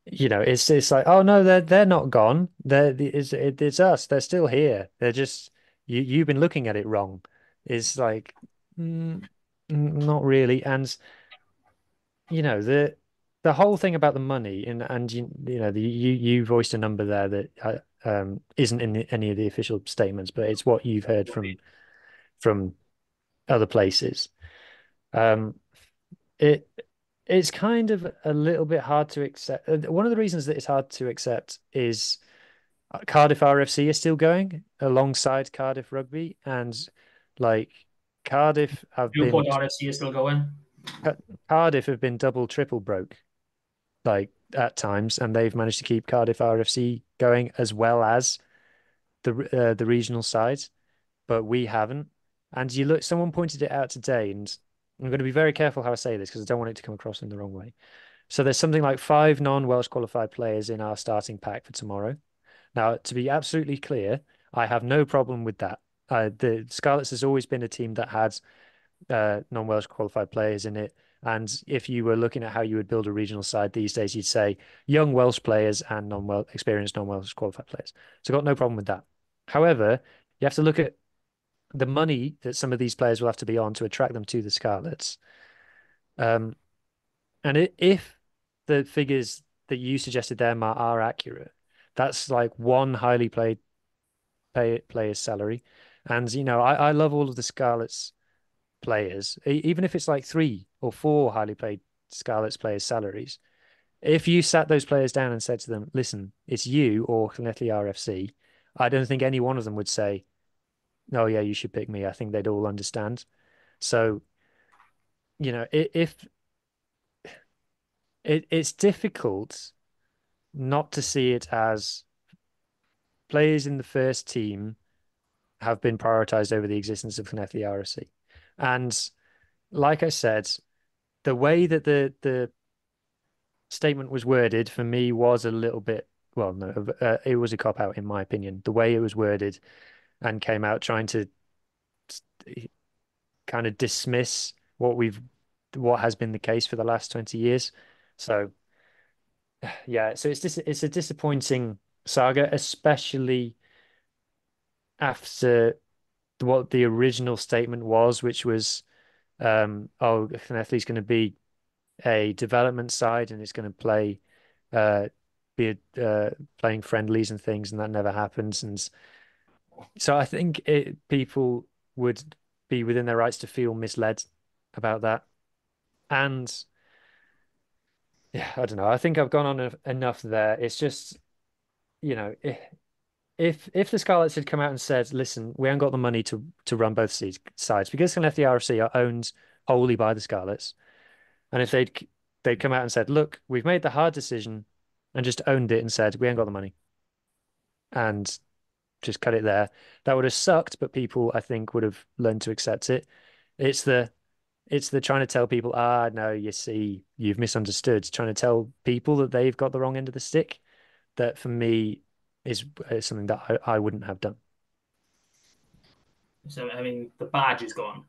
it's like, oh no, they're not gone. It's us. They're still here. They're just you've been looking at it wrong. It's like not really. And the whole thing about the money and you voiced a number there that isn't in any of the official statements, but it's what you've heard from other places. It it's kind of a little bit hard to accept. One of the reasons that it's hard to accept is Cardiff RFC is still going alongside Cardiff Rugby, and like Cardiff have Newport been RFC is still going. Cardiff have been double, triple broke like at times, and they've managed to keep Cardiff RFC going as well as the regional sides, but we haven't. And you look, someone pointed it out today, and I'm going to be very careful how I say this because I don't want it to come across in the wrong way. So there's something like 5 non-Welsh qualified players in our starting pack for tomorrow. Now, to be absolutely clear, I have no problem with that. The Scarlets has always been a team that had non-Welsh qualified players in it. And if you were looking at how you would build a regional side these days, you'd say young Welsh players and experienced non-Welsh qualified players. So I've got no problem with that. However, you have to look at the money that some of these players will have to be on to attract them to the Scarlets. And if the figures that you suggested there, Matt, are accurate, that's like one highly paid player's salary. And, I love all of the Scarlets players, even if it's like 3 or 4 highly paid Scarlets players' salaries. If you sat those players down and said to them, listen, it's you or Llanelli RFC, I don't think any one of them would say, oh, yeah, you should pick me. I think they'd all understand. So, if it's difficult not to see it as players in the first team have been prioritized over the existence of Llanelli RFC. And like I said, the way that the statement was worded for me was a little bit, well, no, it was a cop out in my opinion. The way it was worded and came out trying to kind of dismiss what has been the case for the last 20 years. So yeah, so it's a disappointing saga, especially after what the original statement was, which was, oh, Llanelli's going to be a development side and it's going to uh, be playing friendlies and things, and that never happens. And so I think people would be within their rights to feel misled about that. And yeah, I don't know. I think I've gone on enough there. It's just, you know, if the Scarlets had come out and said, "Listen, we haven't got the money to run both sides because Llanelli RFC are owned wholly by the Scarlets," and if they'd come out and said, "Look, we've made the hard decision," and just owned it and said, "We ain't got the money," and just cut it there, that would have sucked, but people I think would have learned to accept it. It's the it's the trying to tell people, no, you see, you've misunderstood. Trying to tell people that they've got the wrong end of the stick. That for me is something that I wouldn't have done. So I mean, the badge is gone.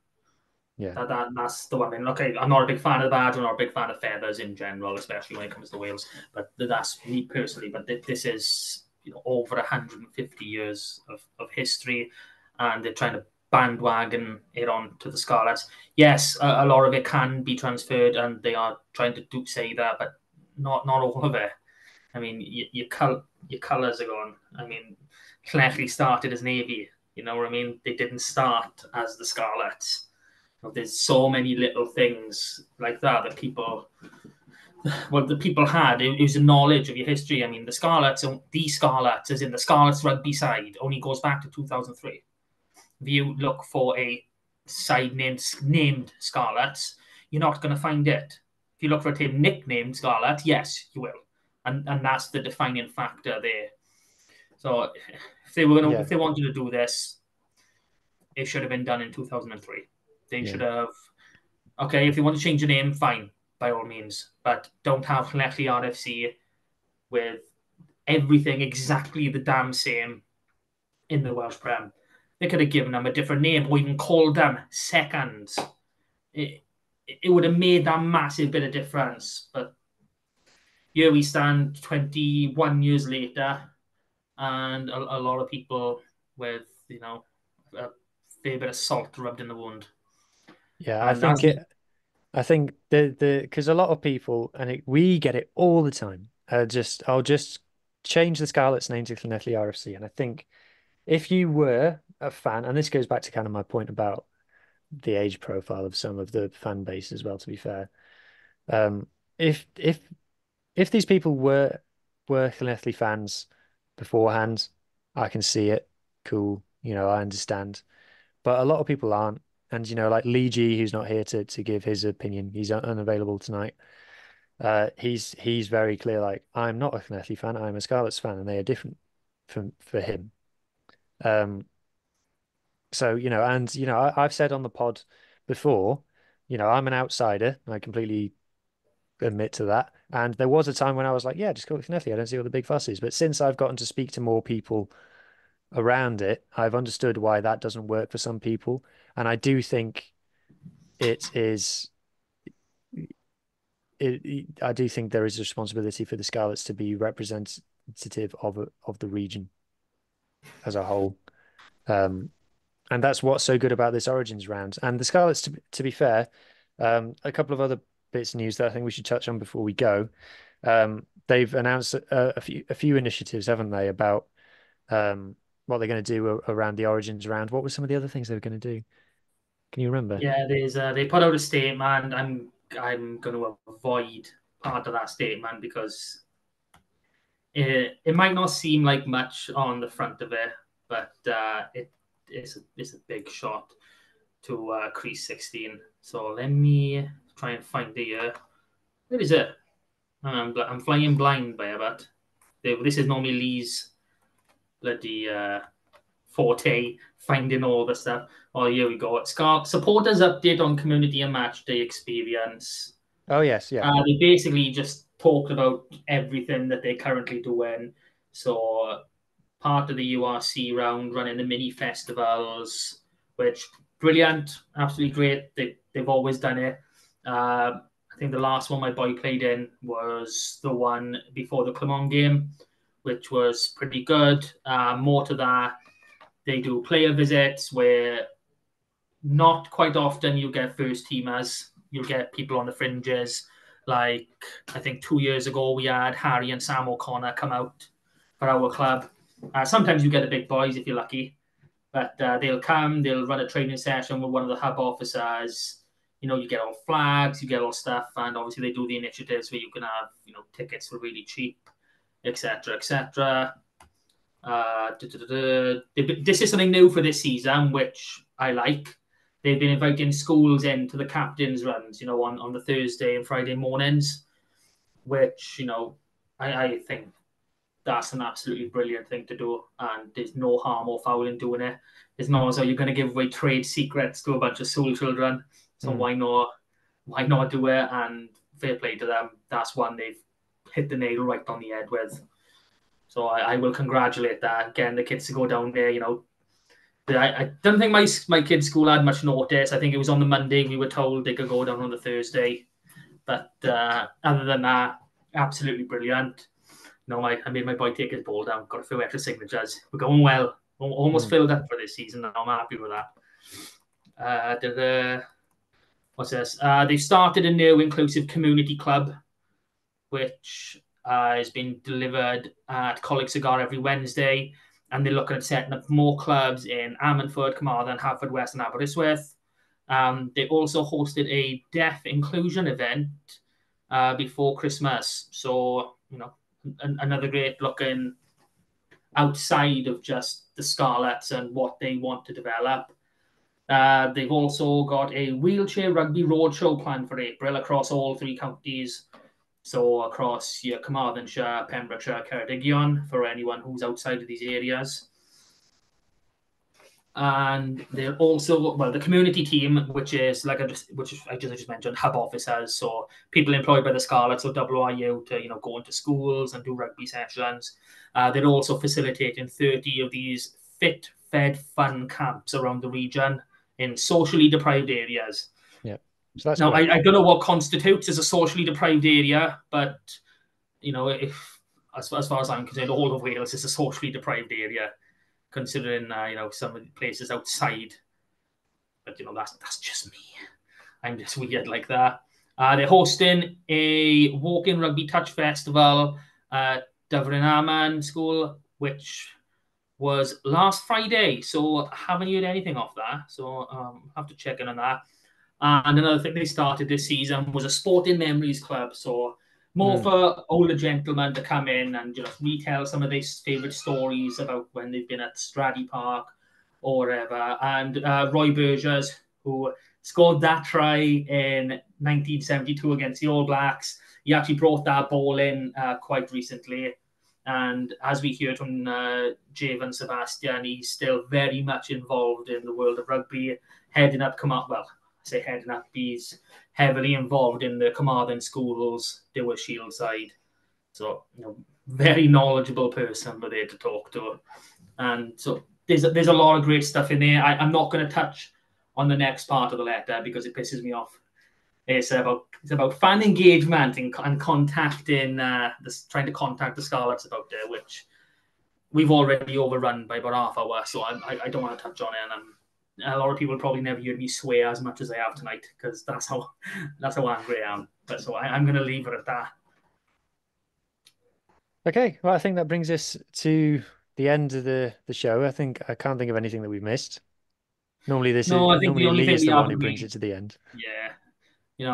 Yeah. That's the one. And okay, I'm not a big fan of the badge. I'm not a big fan of feathers in general, especially when it comes to Wales. But that's me personally. But this is over 150 years of history, and they're trying to bandwagon it on to the Scarlets. Yes, a lot of it can be transferred, and they are trying to say that, but not all of it. I mean, your colours are gone. I mean, Llanelli started as Navy. You know what I mean? They didn't start as the Scarlets. There's so many little things like that people, well, the people had. It was a knowledge of your history. I mean, the Scarlets, as in the Scarlets rugby side, only goes back to 2003. If you look for a side named Scarlets, you're not going to find it. If you look for a team nicknamed Scarlet, yes, you will, and that's the defining factor there. So if they wanted to do this, it should have been done in 2003. They should have. Okay, if you want to change the name, fine, by all means, but don't have Llanelli RFC with everything exactly the damn same in the Welsh Prem. They could have given them a different name or even called them seconds. It would have made that massive bit of difference. But here we stand 21 years later, and a lot of people with, a fair bit of salt rubbed in the wound. Yeah, And that's I think the because a lot of people we get it all the time. I'll just change the Scarlets name to Llanelli RFC, and I think if you were a fan, and this goes back to kind of my point about the age profile of some of the fan base as well, to be fair. Um, if these people were Llanelli fans beforehand, I can see it. Cool, I understand. But a lot of people aren't. And like Lee G, who's not here to give his opinion, he's unavailable tonight. He's very clear, like, I'm not a Llanelli fan, I'm a Scarlets fan, and they are different for him. Um, so, I've said on the pod before, I'm an outsider. I completely admit to that. And there was a time when I was like, yeah, just call it Llanelli. I don't see what the big fuss is. But since I've gotten to speak to more people around it, I've understood why that doesn't work for some people. And I do think it is I do think there is a responsibility for the Scarlets to be representative of the region as a whole. And that's what's so good about this Origins round. And the Scarlets, to be fair, a couple of other bits of news that I think we should touch on before we go. They've announced a few initiatives, haven't they, about what they're going to do around the Origins round. What were some of the other things they were going to do? Can you remember? Yeah, they put out a statement. I'm going to avoid part of that statement because it might not seem like much on the front of it, but it's a big shot to crease 16. So let me try and find the where is it? I'm flying blind by a bit. This is normally Lee's bloody forte, finding all the stuff. Oh, here we go. Supporters update on community and match day experience. Oh, yes, yeah. They basically just talked about everything that they're currently doing. So part of the URC round, running the mini festivals, which brilliant, absolutely great. They've always done it. I think the last one my boy played in was the one before the Clermont game, which was pretty good. More to that, they do player visits where not quite often you get first teamers. You get people on the fringes. Like I think 2 years ago we had Harry and Sam O'Connor come out for our club. Sometimes you get the big boys if you're lucky, but they'll come. They'll run a training session with one of the hub officers. You get all flags, you get all stuff, and obviously they do the initiatives where you can have tickets for really cheap, etc., etc. This is something new for this season, which I like. They've been inviting schools into the captain's runs, on the Thursday and Friday mornings, which, I think that's an absolutely brilliant thing to do. And there's no harm or foul in doing it. It's not as though you're going to give away trade secrets to a bunch of school children. So why not do it? And fair play to them. That's one they've hit the nail right on the head with. So I will congratulate that. Getting the kids to go down there, I don't think my kids' school had much notice. I think it was on the Monday. We were told they could go down on the Thursday. But other than that, absolutely brilliant. I made my boy take his ball down. Got a few extra signatures. We're going well. Almost filled up for this season. I'm happy with that. What's this? They've started a new inclusive community club, which has been delivered at Coleg Cigar every Wednesday. And they're looking at setting up more clubs in Ammanford, Carmarthen, Haverfordwest, and Aberystwyth. They also hosted a deaf inclusion event before Christmas. So, another great looking outside of just the Scarlets and what they want to develop. They've also got a wheelchair rugby roadshow planned for April across all 3 counties. So across Carmarthenshire, Pembrokeshire, Ceredigion, for anyone who's outside of these areas. And they're also, the community team, which is which I just mentioned, hub officers, so people employed by the Scarlets or WRU to go into schools and do rugby sessions. They're also facilitating 30 of these fit, fed, fun camps around the region in socially deprived areas. Yeah. So that's now, I don't know what constitutes as a socially deprived area, but, if as far as I'm concerned, all of Wales is a socially deprived area, considering, some of the places outside. But, that's just me. I'm just weird like that. They're hosting a walk-in rugby touch festival at Dyfrdwy Aman School, which was last Friday. So I haven't heard anything of that. So I'll have to check in on that. And another thing they started this season was a sporting memories club. So more for older gentlemen to come in and just retell some of their favourite stories about when they've been at Stradey Park or whatever. And Roy Burgess, who scored that try in 1972 against the All Blacks, he actually brought that ball in quite recently. And as we heard from Javan Sebastian, he's still very much involved in the world of rugby, heading up he's heavily involved in the Carmarthen schools, Dewar Shield side. So, very knowledgeable person we're there to talk to. And so there's a lot of great stuff in there. I'm not going to touch on the next part of the letter because it pisses me off. It's about fan engagement and contacting trying to contact the Scarlets about it, which we've already overrun by about half hour. So I don't want to touch on it, and a lot of people probably never heard me swear as much as I have tonight because that's how angry I am. But so I'm going to leave it at that. Okay, well, I think that brings us to the end of the show. I can't think of anything that we've missed. Normally Lee is the one who brings it to the end. Yeah.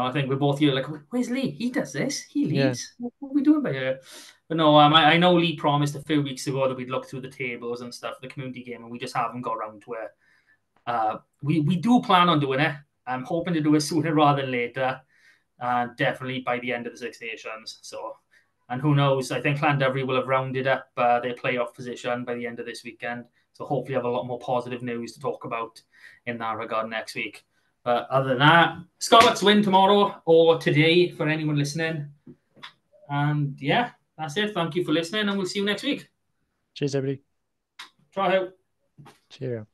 I think we're both here like, where's Lee? He does this. He leads. Yeah. What are we doing by here? But no, I know Lee promised a few weeks ago that we'd look through the tables and stuff, the community game, and we just haven't got around to it. We do plan on doing it. I'm hoping to do it sooner rather than later, and definitely by the end of the Six Nations. So, and who knows? I think Llandovery will have rounded up their playoff position by the end of this weekend. So hopefully have a lot more positive news to talk about in that regard next week. But other than that, Scarlets win tomorrow or today for anyone listening. And yeah, that's it. Thank you for listening, and we'll see you next week. Cheers, everybody. Ciao. Cheerio.